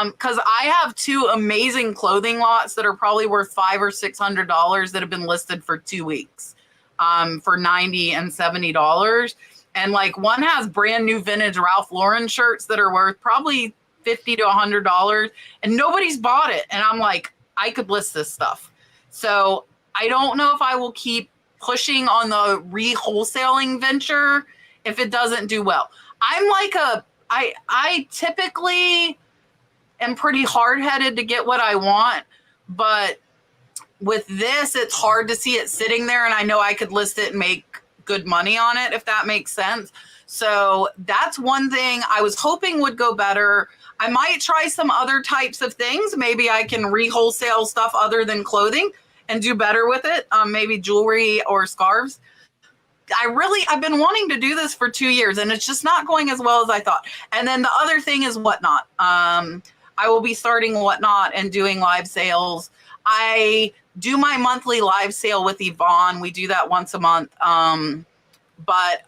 Because I have two amazing clothing lots that are probably worth $500 or $600 that have been listed for 2 weeks. For $90 and $70. And like one has brand new vintage Ralph Lauren shirts that are worth probably $50 to $100, and nobody's bought it. And I'm like, I could list this stuff. So I don't know if I will keep pushing on the re-wholesaling venture if it doesn't do well. I'm like I typically am pretty hard-headed to get what I want, but with this, it's hard to see it sitting there, and I know I could list it and make good money on it, if that makes sense. So that's one thing I was hoping would go better. I might try some other types of things. Maybe I can re-wholesale stuff other than clothing and do better with it. Maybe jewelry or scarves. I've been wanting to do this for 2 years, and it's just not going as well as I thought. And then the other thing is Whatnot. I will be starting Whatnot and doing live sales. I do my monthly live sale with Yvonne. We do that once a month. But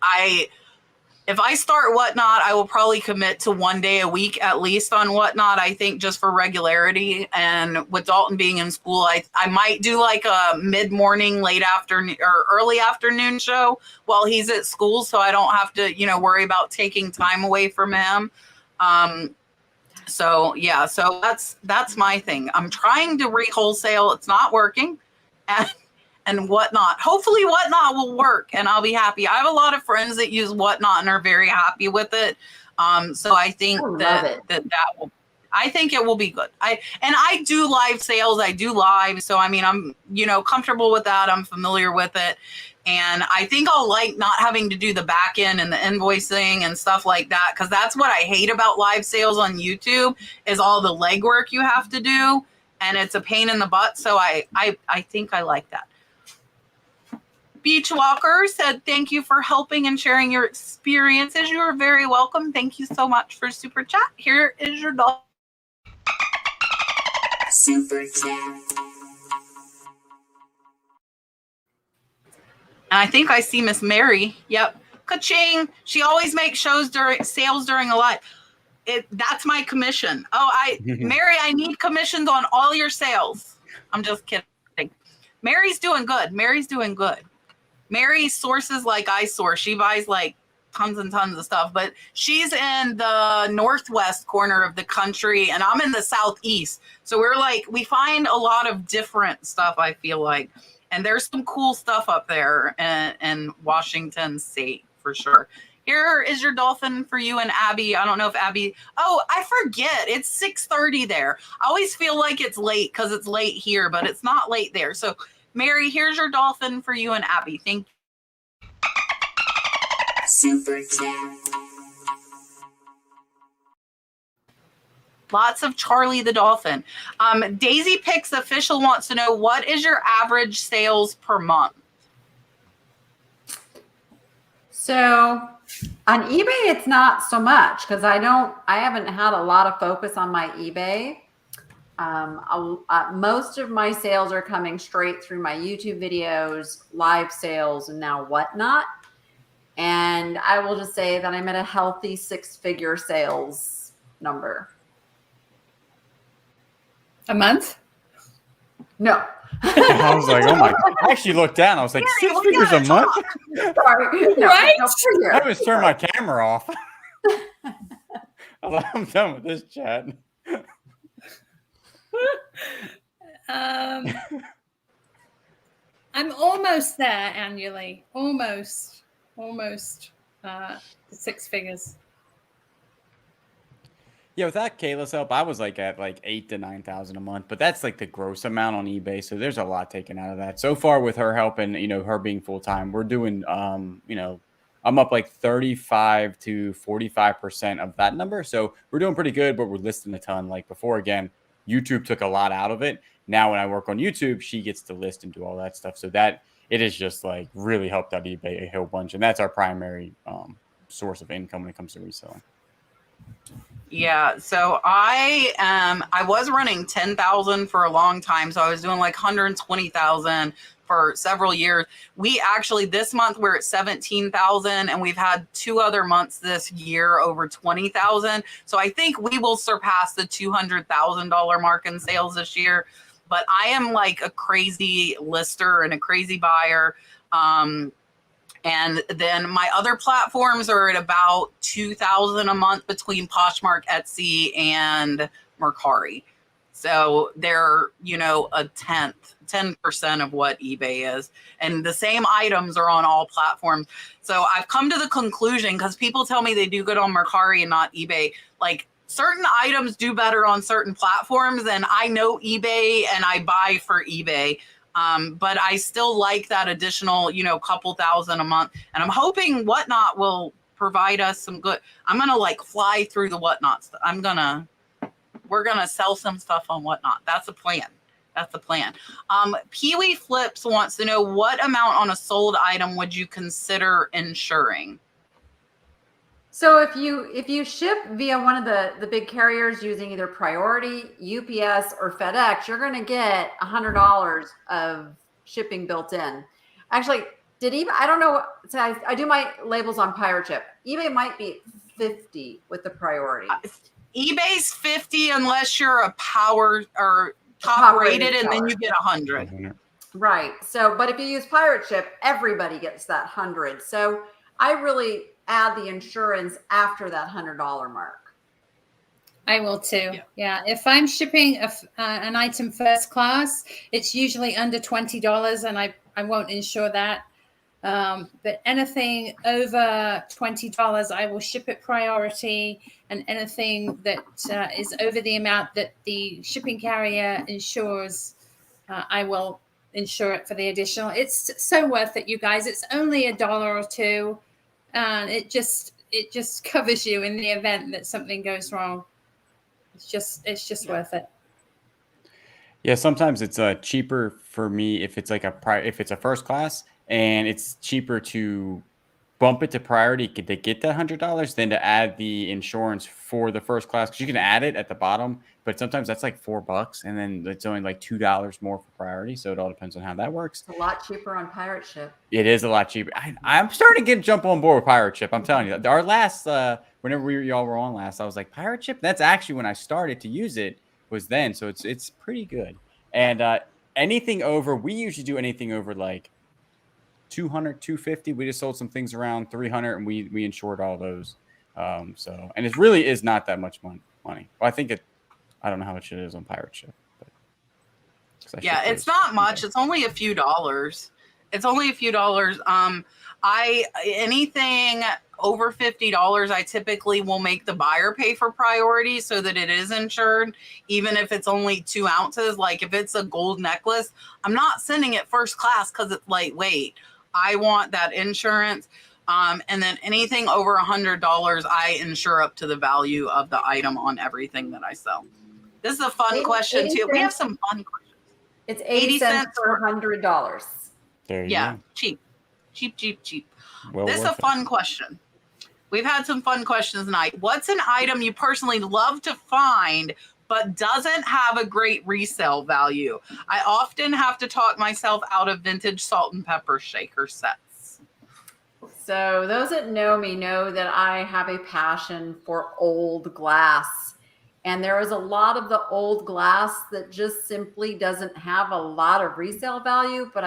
if I start Whatnot, I will probably commit to 1 day a week at least on Whatnot. I think just for regularity, and with Dalton being in school, I might do like a mid-morning, late afternoon or early afternoon show while he's at school, so I don't have to, worry about taking time away from him. So yeah, so that's my thing. I'm trying to wholesale. It's not working. And Whatnot. Hopefully Whatnot will work and I'll be happy. I have a lot of friends that use Whatnot and are very happy with it. So I think that will, I think it will be good. I do live sales. I do live. So, I mean, I'm, comfortable with that. I'm familiar with it. And I think I'll like not having to do the back end and the invoicing and stuff like that. Cause that's what I hate about live sales on YouTube is all the legwork you have to do. And it's a pain in the butt. So I think I like that. Beach Walker said, thank you for helping and sharing your experiences. You are very welcome. Thank you so much for Super Chat. Here is your dog. Super Chat. And I think I see Miss Mary. Yep. Ka-ching. She always makes sales during a live. That's my commission. Mary, I need commissions on all your sales. I'm just kidding. Mary's doing good. Mary sources like I source. She buys like tons and tons of stuff, but she's in the northwest corner of the country and I'm in the southeast. So we find a lot of different stuff, I feel like. And there's some cool stuff up there in Washington State for sure. Here is your dolphin for you and Abby. I don't know if Abby, I forget. It's 6:30 there. I always feel like it's late because it's late here, but it's not late there. So Mary, here's your dolphin for you and Abby. Thank you. Super Chat. Lots of Charlie the dolphin. Daisy Picks Official wants to know, what is your average sales per month? So on eBay, it's not so much because I haven't had a lot of focus on my eBay. Most of my sales are coming straight through my YouTube videos, live sales, and now Whatnot. And I will just say that I'm at a healthy 6-figure sales number. A month? No. I was like, oh my God. I actually looked down. I was like, Mary, 6 figures a month? Sorry. No, Right? no, I was turn my camera off. I was like, I'm done with this chat. I'm almost there annually. Almost 6 figures. Yeah, without Kayla's help, I was like at like 8,000 to 9,000 a month, but that's like the gross amount on eBay. So there's a lot taken out of that. So far with her help and, her being full time, we're doing, I'm up like 35 to 45% of that number. So we're doing pretty good, but we're listing a ton. Like before, again, YouTube took a lot out of it. Now when I work on YouTube, she gets to list and do all that stuff. So that it has just like really helped out eBay a whole bunch. And that's our primary source of income when it comes to reselling. Yeah, so I was running 10,000 for a long time, so I was doing like 120,000 for several years. We actually this month we're at 17,000, and we've had 2 other months this year over 20,000. So I think we will surpass the $200,000 mark in sales this year. But I am like a crazy lister and a crazy buyer. And then my other platforms are at about 2,000 a month between Poshmark, Etsy, and Mercari. So they're, a 10% of what eBay is. And the same items are on all platforms. So I've come to the conclusion, because people tell me they do good on Mercari and not eBay, like certain items do better on certain platforms. And I know eBay and I buy for eBay. But I still like that additional, couple thousand a month. And I'm hoping Whatnot will provide us some good. I'm going to like fly through the Whatnot stuff. We're going to sell some stuff on Whatnot. That's the plan. Pee-wee Flips wants to know, what amount on a sold item would you consider insuring? So if you ship via one of the big carriers using either Priority, UPS, or FedEx, you're going to get $100 of shipping built in. Actually, Did eBay, I don't know. So I do my labels on Pirate Ship. eBay might be 50 with the priority. eBay's 50 unless you're a power or top Top rated, rated and then seller. you get 100. Right. So, but if you use Pirate Ship, everybody gets that 100. So I really add the insurance after that $100 mark. I will too. Yeah. If I'm shipping an item first class, it's usually under $20, and I won't insure that. But anything over $20, I will ship it priority, and anything that is over the amount that the shipping carrier insures, I will insure it for the additional. It's so worth it, you guys. It's only $1 or $2, and it just covers you in the event that something goes wrong. It's just worth it. Yeah, sometimes it's cheaper for me if it's like if it's a first class, and it's cheaper to bump it to priority to get that $100 than to add the insurance for the first class, because you can add it at the bottom, but sometimes that's like $4, and then it's only like $2 more for priority. So it all depends on how that works. It's a lot cheaper on Pirate Ship. It is a lot cheaper. I'm starting to jump on board with Pirate Ship. I'm telling you, our last whenever y'all were on last, I was like, Pirate Ship. That's actually when I started to use it, was then. So it's pretty good. And anything over, we usually do anything over like 200, 250. We just sold some things around 300, and we insured all those. So, and it really is not that much money. Well, I think I don't know how much it is on Pirate Ship. But yeah, it's not much. It's only a few dollars. It's only a few dollars. Anything over $50, I typically will make the buyer pay for priority so that it is insured, even if it's only 2 ounces. Like if it's a gold necklace, I'm not sending it first class because it's lightweight. I want that insurance. And then anything over $100, I insure up to the value of the item on everything that I sell. This is a fun question too. We have some fun questions. It's 80 cents for $100. There you go. Cheap. Well, this is a fun question. We've had some fun questions tonight. What's an item you personally love to find but doesn't have a great resale value? I often have to talk myself out of vintage salt and pepper shaker sets. So those that know me know that I have a passion for old glass. And there is a lot of the old glass that just simply doesn't have a lot of resale value, but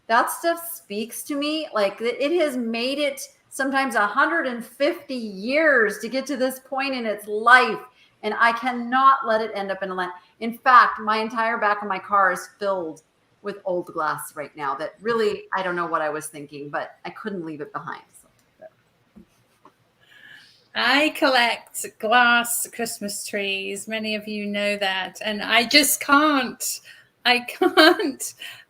that stuff speaks to me. Like it has made it sometimes 150 years to get to this point in its life. And I cannot let it end up in a land. In fact, my entire back of my car is filled with old glass right now that really, I don't know what I was thinking, but I couldn't leave it behind. I collect glass Christmas trees. Many of you know that. And I just can't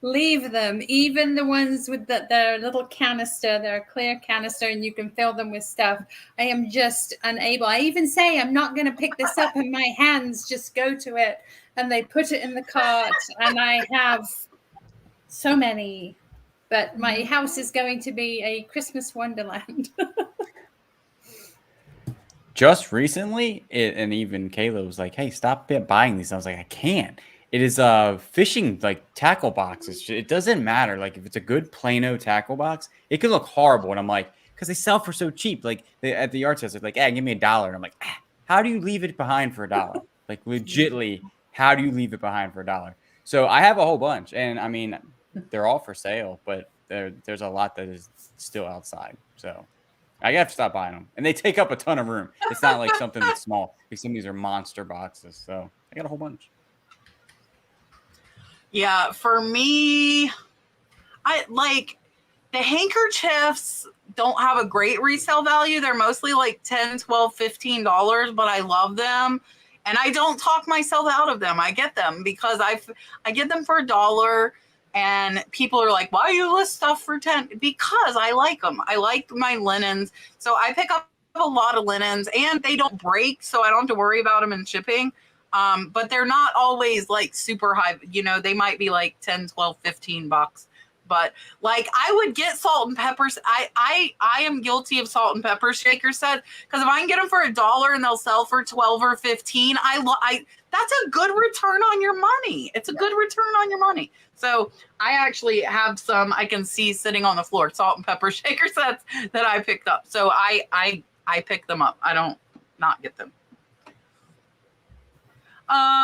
leave them. Even the ones with their little canister, their clear canister, and you can fill them with stuff. I am just unable. I even say, I'm not going to pick this up in my hands. Just go to it. And they put it in the cart. And I have so many. But my house is going to be a Christmas wonderland. Just recently, and even Kayla was like, hey, stop buying these. I was like, I can't. It is fishing like tackle boxes. It doesn't matter. Like if it's a good Plano tackle box, it can look horrible. And I'm like, because they sell for so cheap. Like at the yard sales, they're like, give me $1. And I'm like, how do you leave it behind for $1? Like legitly, how do you leave it behind for $1? So I have a whole bunch. And I mean, they're all for sale, but there's a lot that is still outside. So I have to stop buying them. And they take up a ton of room. It's not like something that's small. Like some of these are monster boxes. So I got a whole bunch. Yeah, for me, I like the handkerchiefs don't have a great resale value. They're mostly like $10, $12, $15, but I love them. And I don't talk myself out of them. I get them because I get them for $1. And people are like, why do you list stuff for 10? Because I like them. I like my linens. So I pick up a lot of linens and they don't break. So I don't have to worry about them in shipping. But they're not always like super high. You know, they might be like 10, 12, $15. But like I would get salt and peppers. I am guilty of salt and pepper shaker sets because if I can get them for $1 and they'll sell for 12 or 15, that's a good return on your money. It's a good return on your money. So I actually have some I can see sitting on the floor, salt and pepper shaker sets that I picked up. So I pick them up. I don't not get them.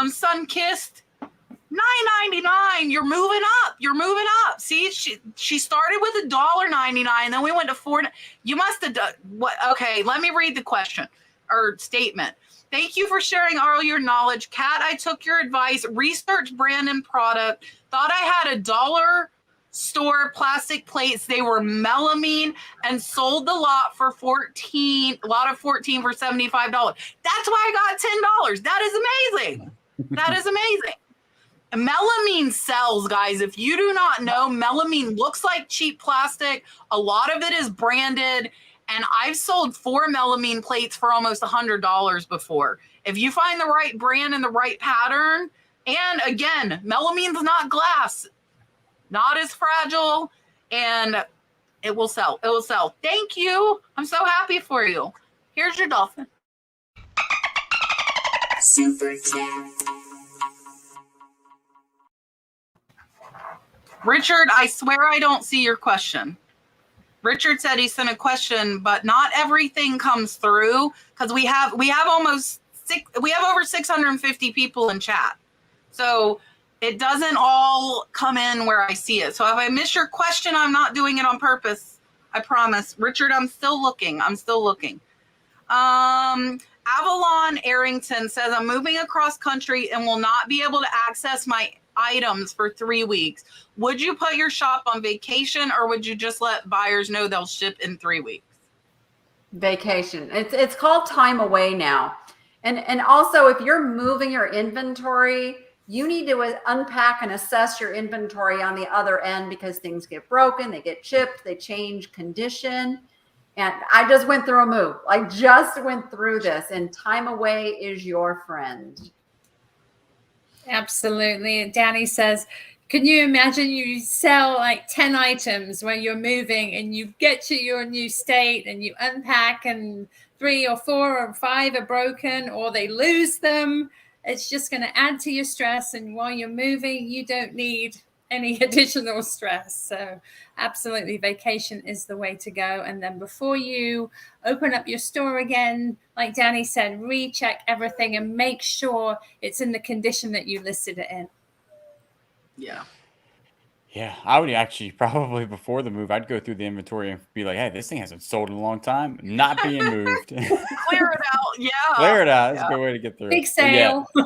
Sun-kissed, $9.99. You're moving up. You're moving up. See, she started with $1.99. Then we went to $4. You must have done what? Okay, let me read the question or statement. Thank you for sharing all your knowledge, Kat. I took your advice, researched brand and product, thought I had $1 store plastic plates. They were melamine and sold the lot for 14 for $75. That's why I got $10. That is amazing. That is amazing. Melamine sells, guys. If you do not know, melamine looks like cheap plastic. A lot of it is branded. And I've sold 4 melamine plates for almost $100 before. If you find the right brand and the right pattern, and again, melamine's not glass, not as fragile, and it will sell. It will sell. Thank you. I'm so happy for you. Here's your dolphin. Super chat. Richard, I swear I don't see your question. Richard said he sent a question, but not everything comes through because we have over 650 people in chat. So it doesn't all come in where I see it. So if I miss your question, I'm not doing it on purpose. I promise. Richard, I'm still looking. Avalon Arrington says, I'm moving across country and will not be able to access my items for 3 weeks. Would you put your shop on vacation or would you just let buyers know they'll ship in 3 weeks? Vacation. It's called time away now. And also if you're moving your inventory, you need to unpack and assess your inventory on the other end because things get broken, they get chipped, they change condition. And I just went through a move. I just went through this, and time away is your friend. Absolutely. And Danny says, can you imagine you sell like 10 items when you're moving and you get to your new state and you unpack and 3 or 4 or 5 are broken or they lose them? It's just going to add to your stress. And while you're moving, you don't need any additional stress. So absolutely, vacation is the way to go. And then before you open up your store again, like Danny said, recheck everything and make sure it's in the condition that you listed it in. Yeah. Yeah, I would actually probably before the move, I'd go through the inventory and be like, hey, this thing hasn't sold in a long time. Not being moved. Clear it out. Yeah. Clear it out. That's a good way to get through Big it. sale. Yeah,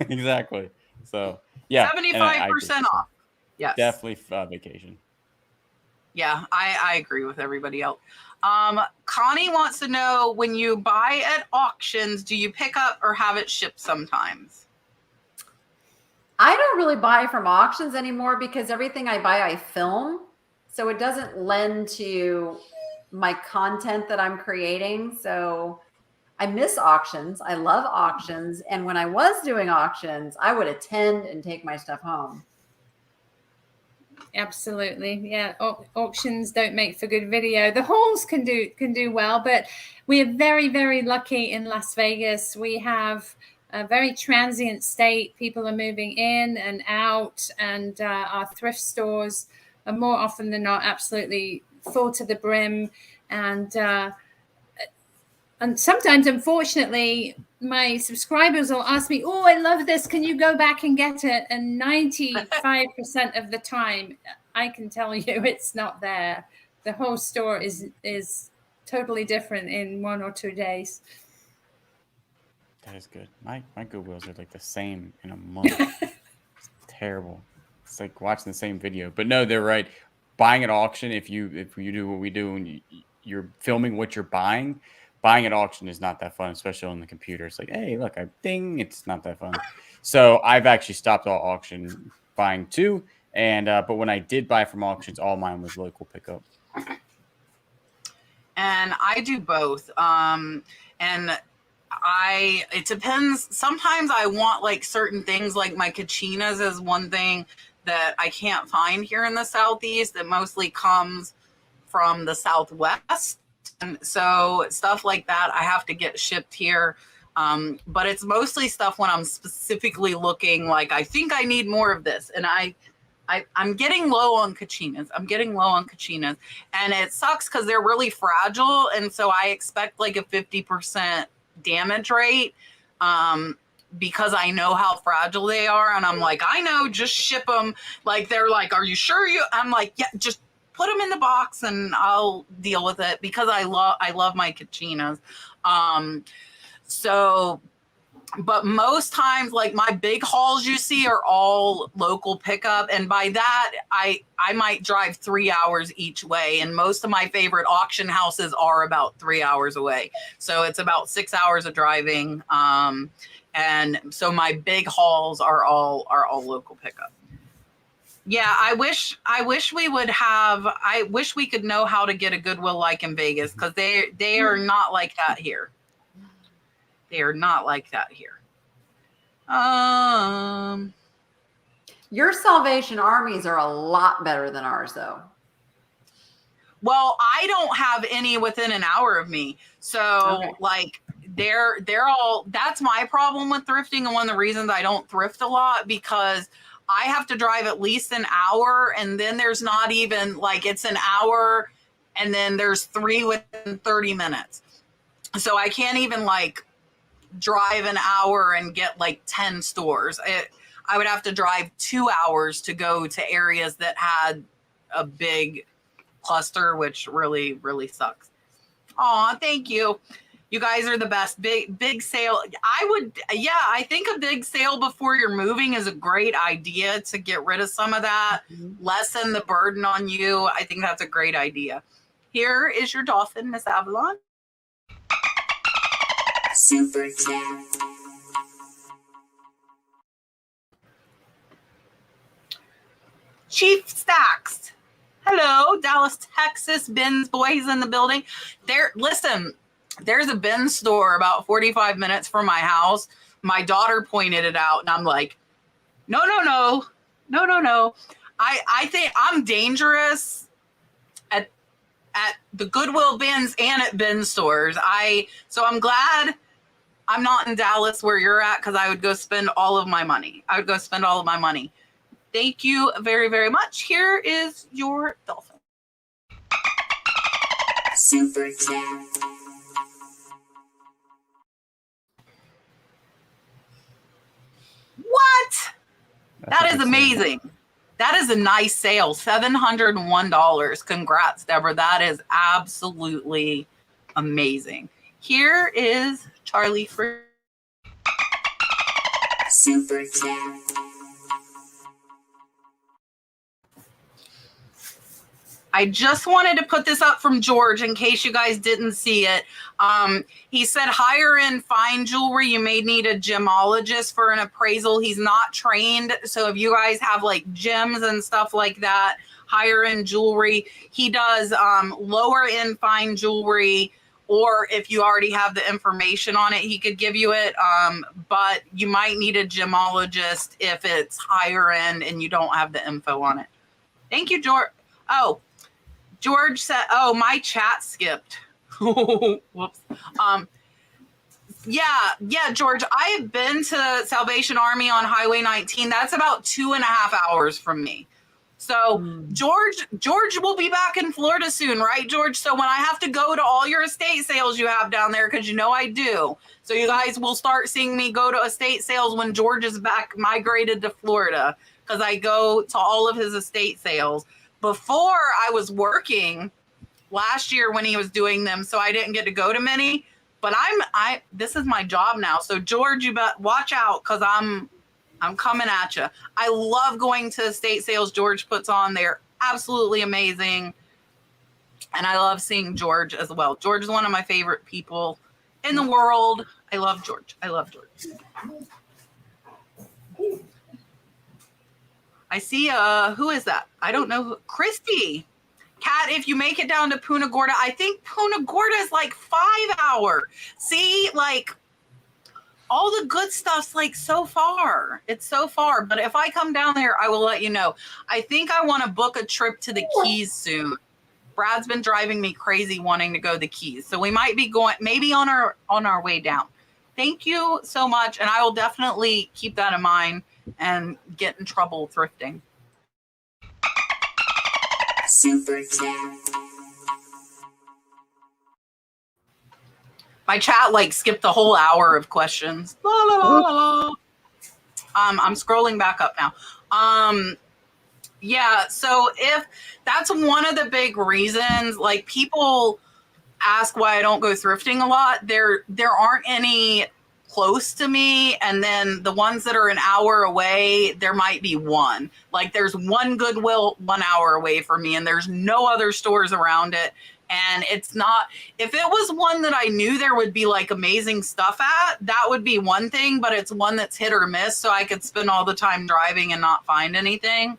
exactly. So, yeah. 75% off. Yes. Definitely vacation. Yeah, I agree with everybody else. Connie wants to know, when you buy at auctions, do you pick up or have it shipped sometimes? I don't really buy from auctions anymore because everything I buy, I film. So it doesn't lend to my content that I'm creating. So I miss auctions. I love auctions. And when I was doing auctions, I would attend and take my stuff home. Absolutely. Yeah. Auctions don't make for good video. The hauls can do well, but we are very, very lucky in Las Vegas. We have a very transient state. People are moving in and out, and our thrift stores are more often than not absolutely full to the brim. And sometimes, unfortunately, my subscribers will ask me, oh, I love this. Can you go back and get it? And 95% of the time, I can tell you it's not there. The whole store is totally different in 1 or 2 days. That is good. My Goodwills are like the same in a month. It's terrible. It's like watching the same video. But no, they're right. Buying at auction, if you do what we do and you're filming what you're buying at auction is not that fun, especially on the computer. It's like, hey, look, ding. It's not that fun. So I've actually stopped all auction buying too. And but when I did buy from auctions, all mine was local pickup. And I do both. And it depends. Sometimes I want like certain things, like my Kachinas is one thing that I can't find here in the Southeast. It mostly comes from the Southwest. And so stuff like that, I have to get shipped here. But it's mostly stuff when I'm specifically looking like, I think I need more of this. And I'm getting low on kachinas. And it sucks because they're really fragile. And so I expect like a 50% damage rate because I know how fragile they are. And I'm like, I know, just ship them. Like, they're like, are you sure you? I'm like, yeah, just put them in the box and I'll deal with it because I love my kachinas. But most times, like my big hauls you see are all local pickup. And by that, I might drive 3 hours each way. And most of my favorite auction houses are about 3 hours away. So it's about 6 hours of driving. And so my big hauls are all local pickup. Yeah, I wish we could know how to get a Goodwill like in Vegas, because they are not like that here. They are not like that here. Your Salvation Armies are a lot better than ours, though. Well, I don't have any within an hour of me. So Okay. like they're all, that's my problem with thrifting. And one of the reasons I don't thrift a lot, because I have to drive at least an hour, and then there's not even like, it's an hour and then there's 3 within 30 minutes. So I can't even like drive an hour and get like 10 stores. I would have to drive 2 hours to go to areas that had a big cluster, which really, really sucks. Aw, thank you. You guys are the best. Big sale. I think a big sale before you're moving is a great idea to get rid of some of that, lessen the burden on you. I think that's a great idea. Here is your dolphin, Miss Avalon. Super chat. Chief Stacks. Hello, Dallas, Texas. Ben's boys in the building. Listen, there's a Ben's store about 45 minutes from my house. My daughter pointed it out, and I'm like, no. I think I'm dangerous at the Goodwill bins and at Ben's stores. So I'm glad I'm not in Dallas where you're at, because I would go spend all of my money. Thank you very, very much. Here is your dolphin. Super chat. What? That is amazing. That is a nice sale. $701. Congrats, Deborah. That is absolutely amazing. Here is Charlie for Super chat. I just wanted to put this up from George in case you guys didn't see it. He said, higher end fine jewelry, you may need a gemologist for an appraisal. He's not trained. So if you guys have like gems and stuff like that, higher end jewelry, he does lower end fine jewelry, or if you already have the information on it, he could give you it. But you might need a gemologist if it's higher end and you don't have the info on it. Thank you, George. Oh, George said, oh, my chat skipped. Whoops. Yeah, George, I have been to Salvation Army on Highway 19. That's about 2.5 hours from me. So George will be back in Florida soon, right, George? So when I have to go to all your estate sales you have down there, because you know I do. So you guys will start seeing me go to estate sales when George is back migrated to Florida, because I go to all of his estate sales. Before, I was working last year when he was doing them, so I didn't get to go to many. But this is my job now. So George, you bet watch out, because I'm coming at you. I love going to estate sales George puts on. They're absolutely amazing. And I love seeing George as well. George is one of my favorite people in the world. I love George. I see, who is that? I don't know. Christy. Kat, if you make it down to Punta Gorda, I think Punta Gorda is like 5 hours. See, like, all the good stuff's like so far. It's so far. But if I come down there, I will let you know. I think I want to book a trip to the Keys soon. Brad's been driving me crazy wanting to go to the Keys. So we might be going maybe on our way down. Thank you so much. And I will definitely keep that in mind and get in trouble thrifting. Super chat. My chat like skipped the whole hour of questions. La, la, la, la, la. I'm scrolling back up now. Yeah, so if that's one of the big reasons, like people ask why I don't go thrifting a lot. There aren't any close to me, and then the ones that are an hour away, there might be one. Like there's one Goodwill 1 hour away from me, and there's no other stores around it. And it's not, if it was one that I knew there would be like amazing stuff at, that would be one thing, but it's one that's hit or miss. So I could spend all the time driving and not find anything.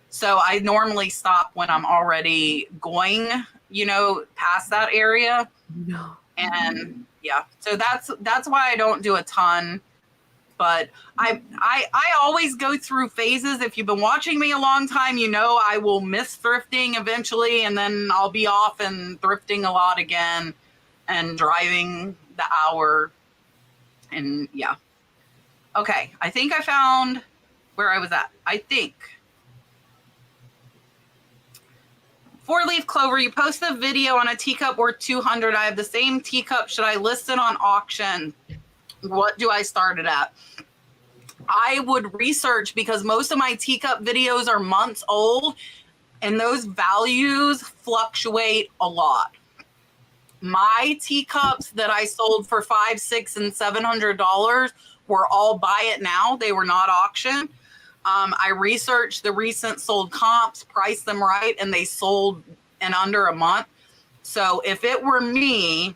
So I normally stop when I'm already going, past that area. No. And yeah, so that's why I don't do a ton. But I always go through phases. If you've been watching me a long time, I will miss thrifting eventually, and then I'll be off and thrifting a lot again and driving the hour. And yeah. Okay, I think I found where I was at. I think. 4-leaf clover, you posted a video on a teacup worth $200. I have the same teacup. Should I list it on auction? What do I start it at? I would research, because most of my teacup videos are months old and those values fluctuate a lot. My teacups that I sold for $500, $600, and $700 were all buy it now. They were not auction. I researched the recent sold comps, priced them right, and they sold in under a month. So if it were me,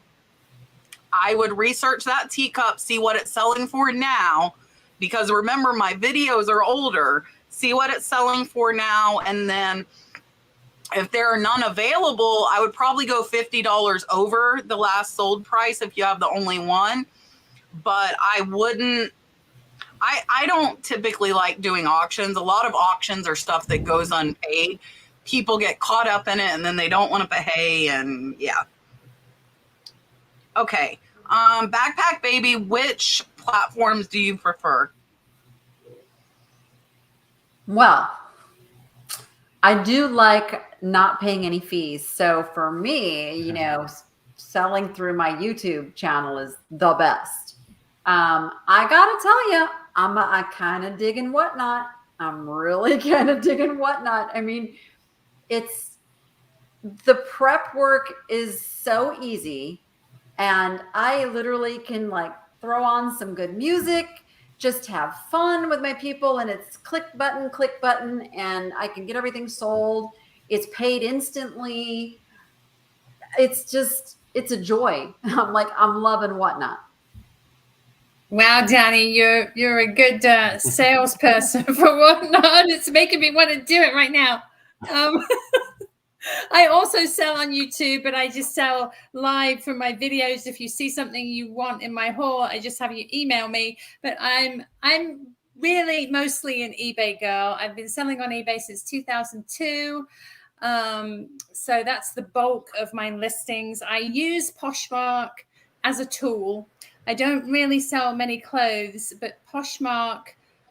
I would research that teacup, see what it's selling for now, because remember, my videos are older. See what it's selling for now, and then if there are none available, I would probably go $50 over the last sold price if you have the only one. But I wouldn't. I don't typically like doing auctions. A lot of auctions are stuff that goes unpaid. People get caught up in it and then they don't want to pay, and yeah. Okay. Backpack Baby, which platforms do you prefer? Well, I do like not paying any fees. So for me, selling through my YouTube channel is the best. I gotta tell you, I kind of digging Whatnot. I'm really kind of digging Whatnot. I mean, the prep work is so easy, and I literally can like throw on some good music, just have fun with my people, and it's click button, and I can get everything sold. It's paid instantly. It's a joy. I'm loving Whatnot. Wow, Danni, you're a good salesperson for Whatnot. It's making me want to do it right now. I also sell on YouTube, but I just sell live from my videos. If you see something you want in my haul, I just have you email me. But I'm really mostly an eBay girl. I've been selling on eBay since 2002. So that's the bulk of my listings. I use Poshmark as a tool. I don't really sell many clothes, but Poshmark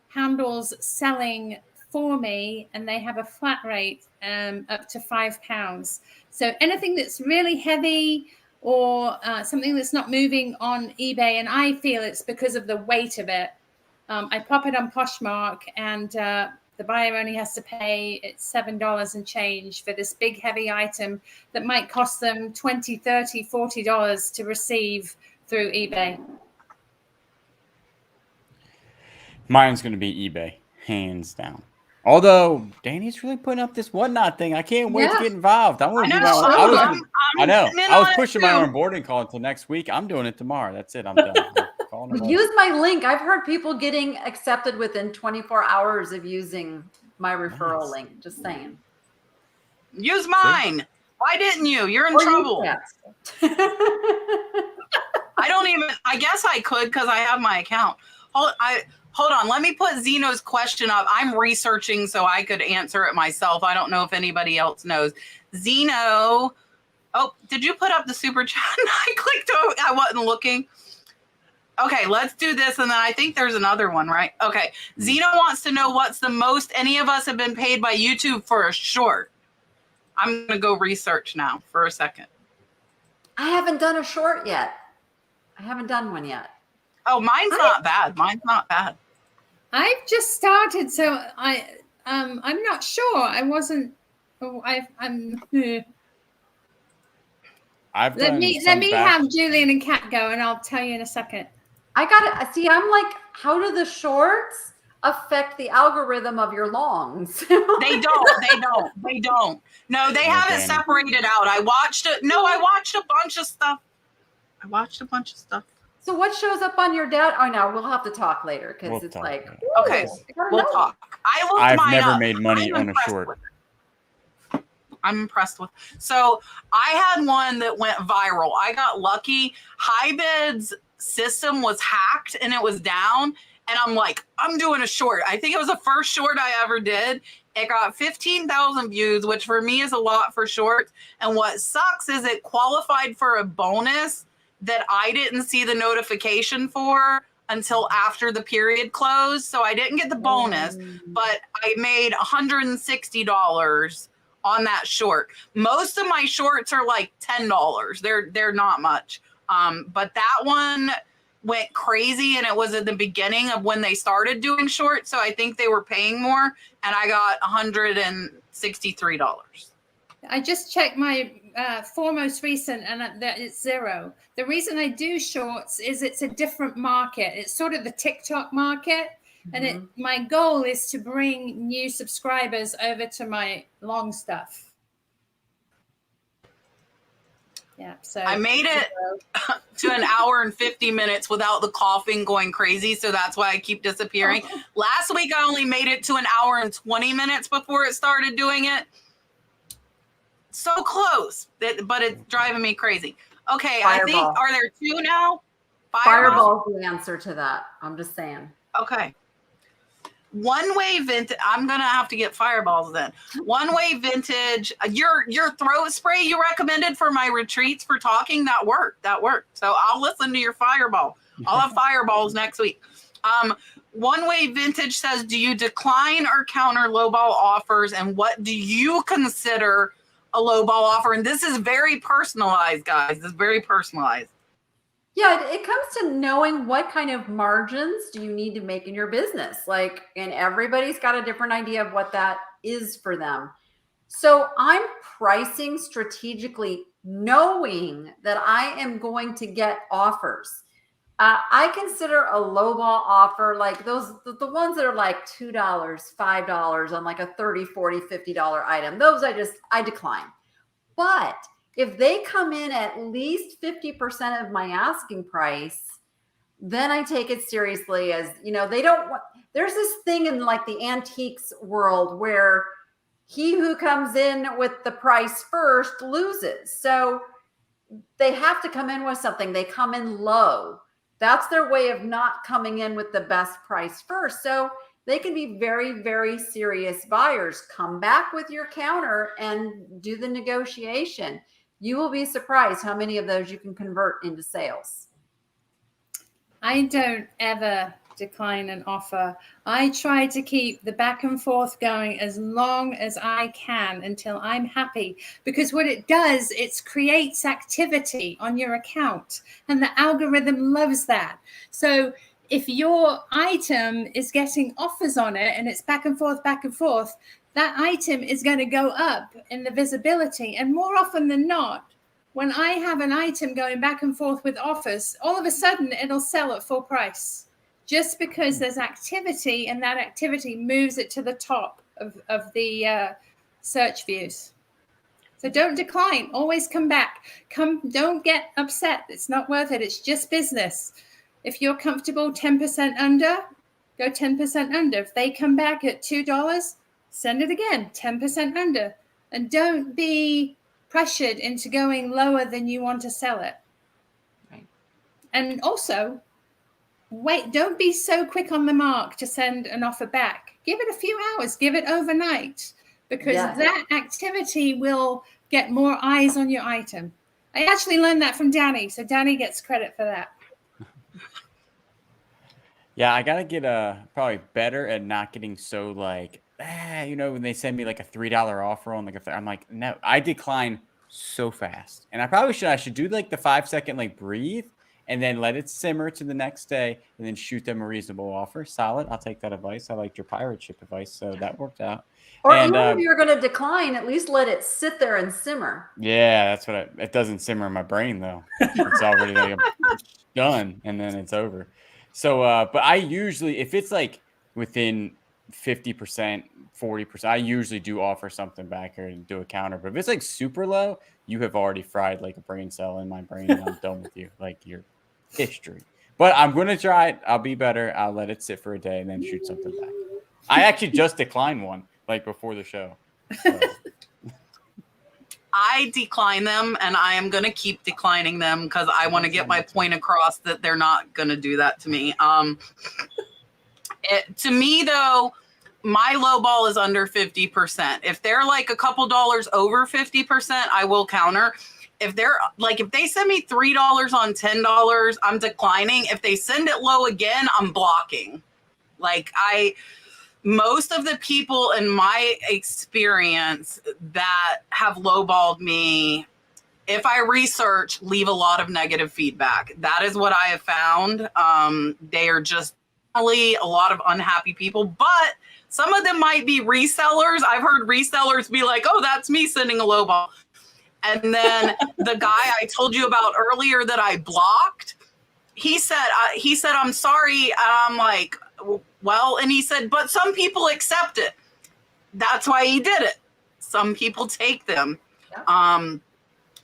handles selling for me, and they have a flat rate up to £5. So anything that's really heavy or something that's not moving on eBay, and I feel it's because of the weight of it, I pop it on Poshmark, and the buyer only has to pay $7 and change for this big heavy item that might cost them $20, $30, $40 to receive through eBay. Mine's going to be eBay, hands down. Although Danny's really putting up this Whatnot thing. I can't wait to get involved. I want to do my own. I know. I was pushing my own boarding call until next week. I'm doing it tomorrow. That's it. I'm done. Use my link. I've heard people getting accepted within 24 hours of using my referral link. Just saying. Use mine. Why didn't you? You're in trouble. I I guess I could because I have my account. Hold on. Let me put Zeno's question up. I'm researching so I could answer it myself. I don't know if anybody else knows. Zeno. Oh, did you put up the super chat? I clicked over. I wasn't looking. Okay, let's do this. And then I think there's another one, right? Okay. Zeno wants to know what's the most any of us have been paid by YouTube for a short. I'm going to go research now for a second. I haven't done a short yet. I haven't done one yet. Oh, mine's not bad. Mine's not bad. I've just started, so I'm not sure. I wasn't. Oh, I'm. I've Let done me some back- have Julian and Kat go, and I'll tell you in a second. I gotta see. I'm like, how do the shorts affect the algorithm of your longs? They don't. No, they have it Danni. separated out. I watched it. No, I watched a bunch of stuff. So what shows up on your data? Oh no, we'll have to talk later because We'll it's talk like, later. Okay, we'll talk. I looked I've mine never up. made money I'm on a impressed short. with it. I'm impressed with. So I had one that went viral. I got lucky. HiBid's system was hacked and it was down. And I'm like, I'm doing a short. I think it was the first short I ever did. It got 15,000 views, which for me is a lot for shorts. And what sucks is it qualified for a bonus that I didn't see the notification for until after the period closed. So I didn't get the bonus, but I made $160 on that short. Most of my shorts are like $10. They're not much. But that one went crazy, and it was at the beginning of when they started doing shorts. So I think they were paying more, and I got $163. I just checked my four most recent, and it's 0. The reason I do shorts is it's a different market. It's sort of the TikTok market, and my goal is to bring new subscribers over to my long stuff. Yeah, so I made it to an hour and 50 minutes without the coughing going crazy, so that's why I keep disappearing. Last week, I only made it to an hour and 20 minutes before it started doing it. So close, but it's driving me crazy. Okay, Fireball. I think, are there 2 now? Fireball's the answer to that. I'm just saying. Okay. One Way Vintage. I'm gonna have to get Fireballs then. One Way Vintage. Your throat spray you recommended for my retreats for talking, that worked. So I'll listen to your Fireball. I'll have Fireballs next week. One Way Vintage says, do you decline or counter lowball offers, and what do you consider a lowball offer? And this is very personalized, guys. This is very personalized. Yeah, it comes to knowing what kind of margins do you need to make in your business. Like, and everybody's got a different idea of what that is for them. So I'm pricing strategically, knowing that I am going to get offers. I consider a lowball offer like those, the ones that are like $2, $5 on like a $30, $40, $50 item. Those I decline. But if they come in at least 50% of my asking price, then I take it seriously. As you know, they don't want, there's this thing in like the antiques world where he who comes in with the price first loses. So they have to come in with something. They come in low. That's their way of not coming in with the best price first. So they can be very, very serious buyers. Come back with your counter and do the negotiation. You will be surprised how many of those you can convert into sales. I don't ever decline an offer. I try to keep the back and forth going as long as I can until I'm happy, because what it does, it creates activity on your account, and the algorithm loves that. So if your item is getting offers on it and it's back and forth, that item is going to go up in the visibility. And more often than not, when I have an item going back and forth with offers, all of a sudden it'll sell at full price, just because there's activity, and that activity moves it to the top of the search views. So don't decline, always come back. Don't get upset. It's not worth it. It's just business. If you're comfortable 10% under, go 10% under. If they come back at $2, send it again, 10% under. And don't be pressured into going lower than you want to sell it. Right. And also, wait, don't be so quick on the mark to send an offer back. Give it a few hours, give it overnight, because that activity will get more eyes on your item. I actually learned that from Danni, so Danni gets credit for that. Yeah, I gotta get probably better at not getting so like, you know, when they send me like a $3 offer on like I'm like, no, I decline so fast. And I should do like the 5-second like breathe and then let it simmer to the next day and then shoot them a reasonable offer. Solid. I'll take that advice. I liked your pirate ship advice, so that worked out. Or and even if you're going to decline, at least let it sit there and simmer. yeah, that's what it doesn't simmer in my brain though. It's already like done and then it's over. So, but I usually, if it's like within 50%, 40%, I usually do offer something back here and do a counter. But if it's like super low, you have already fried like a brain cell in my brain and I'm done with you. Like your history. But I'm going to try it. I'll be better. I'll let it sit for a day and then shoot something back. I actually just declined one like before the show. So. I decline them, and I am going to keep declining them because I want to get my point across that they're not going to do that to me. To me, though, my low ball is under 50%. If they're like a couple dollars over 50%, I will counter. If they're like, if they send me $3 on $10, I'm declining. If they send it low again, I'm blocking. Like most of the people in my experience that have lowballed me, if I research, leave a lot of negative feedback. That is what I have found. They are just really a lot of unhappy people, but some of them might be resellers. I've heard resellers be like, oh, that's me sending a lowball. And then the guy I told you about earlier that I blocked, he said, I'm sorry. I'm like, well, and he said, but some people accept it. That's why he did it. Some people take them. Yeah.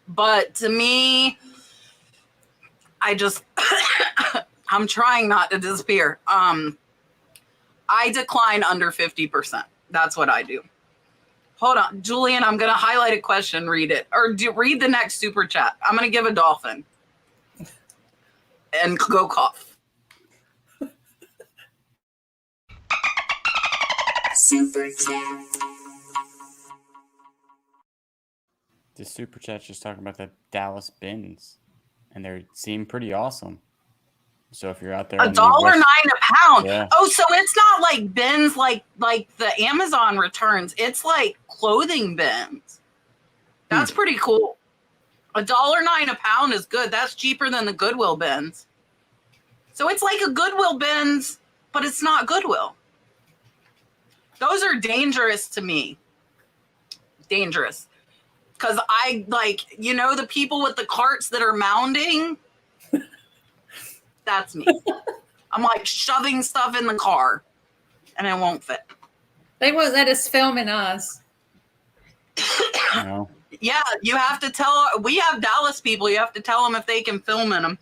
But to me, I just, I'm trying not to disappear. I decline under 50%. That's what I do. Hold on, Julian, I'm going to highlight a question, read it. Or read the next super chat. I'm going to give a dolphin. And go cough. Super chat. This super chat's just talking about the Dallas bins, and they seem pretty awesome. So if you're out there, $1.09 a pound. Yeah. Oh, so it's not like bins like the Amazon returns. It's like clothing bins. That's pretty cool. $1.09 a pound is good. That's cheaper than the Goodwill bins. So it's like a Goodwill bins, but it's not Goodwill. Those are dangerous to me. Dangerous. Because I like, you know, the people with the carts that are mounding. That's me. I'm like shoving stuff in the car and it won't fit. They won't let us film in ours. No. Yeah, you have to tell. We have Dallas people. You have to tell them if they can film in them.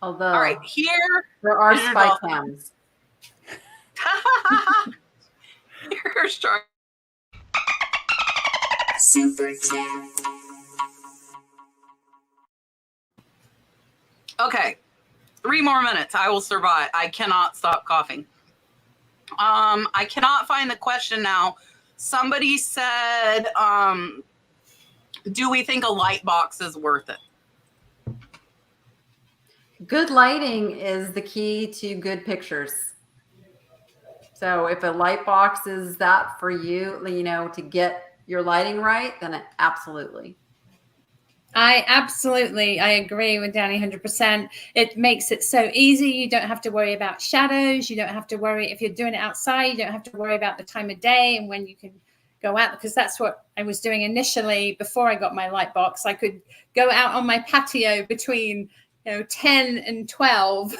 Although, all right, here there are spy cams. Here's Charlie. Super chat. Okay, 3 more minutes. I will survive. I cannot stop coughing. I cannot find the question now. Somebody said, do we think a light box is worth it? Good lighting is the key to good pictures. So if a light box is that for you, you know, to get your lighting right, then absolutely. I agree with Danni 100%. It makes it so easy. You don't have to worry about shadows. You don't have to worry if you're doing it outside. You don't have to worry about the time of day and when you can go out, because that's what I was doing initially before I got my light box. I could go out on my patio between 10 and 12.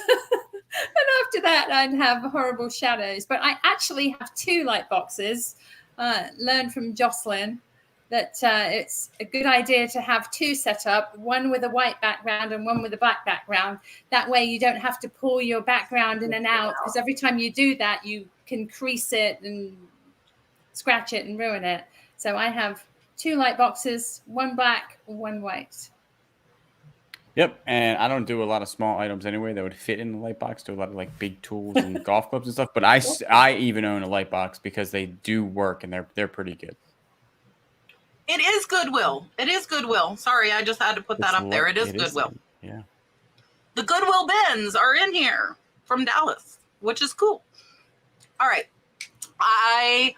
And after that, I'd have horrible shadows. But I actually have 2 light boxes. Learned from Jocelyn that it's a good idea to have 2 set up, one with a white background and one with a black background. That way you don't have to pull your background in and out, because every time you do that, you can crease it and scratch it and ruin it. So I have 2 light boxes, one black, one white. Yep, and I don't do a lot of small items anyway that would fit in the light box. Do a lot of like big tools and golf clubs and stuff. But I even own a light box because they do work and they're pretty good. It is Goodwill. It is Goodwill. Sorry, I just had to put that up there. It is Goodwill. Yeah. The Goodwill bins are in here from Dallas, which is cool. All right. I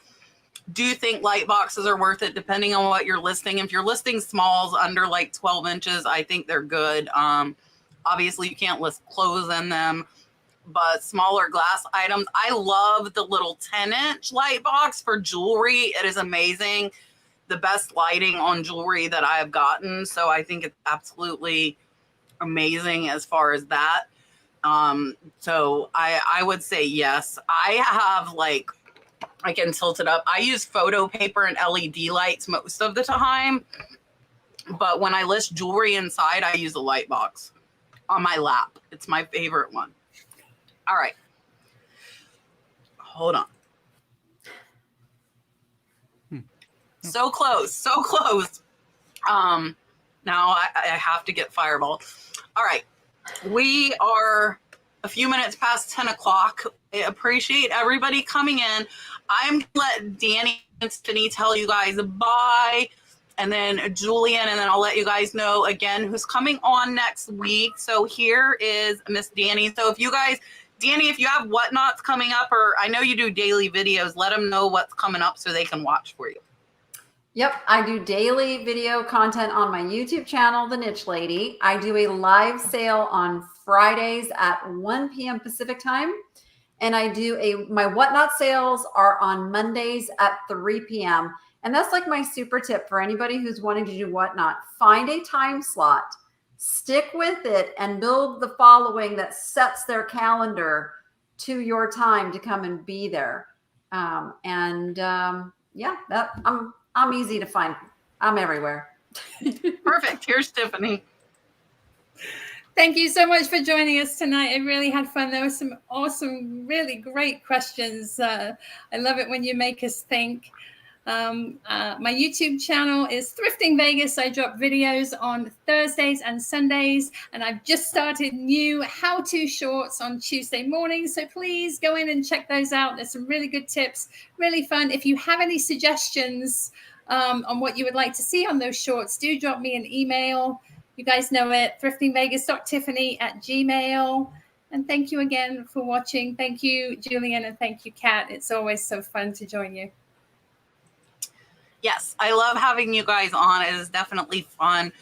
do think light boxes are worth it depending on what you're listing. If you're listing smalls under like 12 inches, I think they're good. Obviously, you can't list clothes in them, but smaller glass items. I love the little 10-inch light box for jewelry. It is amazing. The best lighting on jewelry that I have gotten. So I think it's absolutely amazing as far as that. So I would say yes. I have like, I can tilt it up. I use photo paper and LED lights most of the time. But when I list jewelry inside, I use a light box on my lap. It's my favorite one. All right. Hold on. So close, so close. Now I have to get Fireball. All right. We are a few minutes past 10 o'clock. I appreciate everybody coming in. I'm going to let Danni and Tiffany tell you guys bye. And then Julian, and then I'll let you guys know again who's coming on next week. So here is Miss Danni. So if you guys, Danni, if you have whatnots coming up, or I know you do daily videos, let them know what's coming up so they can watch for you. Yep, I do daily video content on my YouTube channel, The Niche Lady. I do a live sale on Fridays at 1 p.m. Pacific time. And I do my whatnot sales are on Mondays at 3 p.m. And that's like my super tip for anybody who's wanting to do whatnot. Find a time slot, stick with it, and build the following that sets their calendar to your time to come and be there. Yeah, I'm easy to find. I'm everywhere. Perfect. Here's Tiffany. Thank you so much for joining us tonight. I really had fun. There were some awesome, really great questions. I love it when you make us think. My YouTube channel is Thrifting Vegas. I drop videos on Thursdays and Sundays, and I've just started new how-to shorts on Tuesday mornings. So please go in and check those out. There's some really good tips, really fun. If you have any suggestions on what you would like to see on those shorts, do drop me an email. You guys know it, thriftingvegas.tiffany@gmail.com. And thank you again for watching. Thank you, Julian, and thank you, Kat. It's always so fun to join you. Yes, I love having you guys on. It is definitely fun.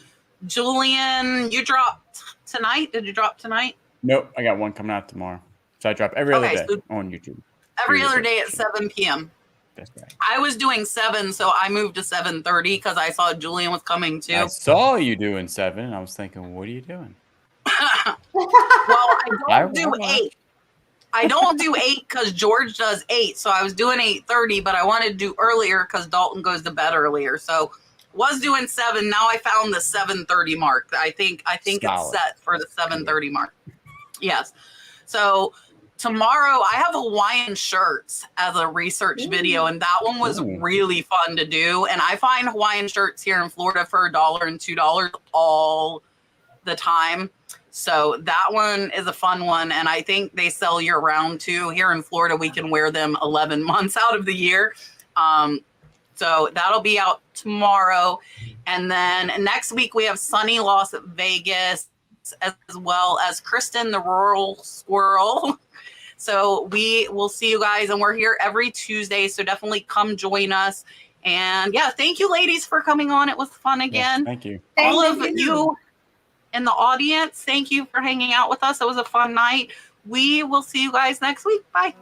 Julian, you dropped tonight? Did you drop tonight? Nope, I got one coming out tomorrow. So I drop every other day on YouTube. Every other day at 7 p.m. That's right. I was doing 7, so I moved to 7:30 because I saw Julian was coming too. I saw you doing 7, and I was thinking, what are you doing? Well, I don't do 8. I don't do 8 because George does 8. So I was doing 8:30, but I wanted to do earlier because Dalton goes to bed earlier. So was doing 7. Now I found the 7:30 mark. I think it's set for the 7:30 mark. Yes. So tomorrow I have Hawaiian shirts as a research video, and that one was really fun to do. And I find Hawaiian shirts here in Florida for $1 and $2 all the time. So that one is a fun one. And I think they sell year round too. Here in Florida, we can wear them 11 months out of the year. So that'll be out tomorrow. And then next week we have Sunny Las Vegas, as well as Kristen, the Rural Squirrel. So we will see you guys, and we're here every Tuesday. So definitely come join us. And yeah, thank you ladies for coming on. It was fun again. Yes, thank you. All of you in the audience, thank you for hanging out with us. It was a fun night. We will see you guys next week. Bye.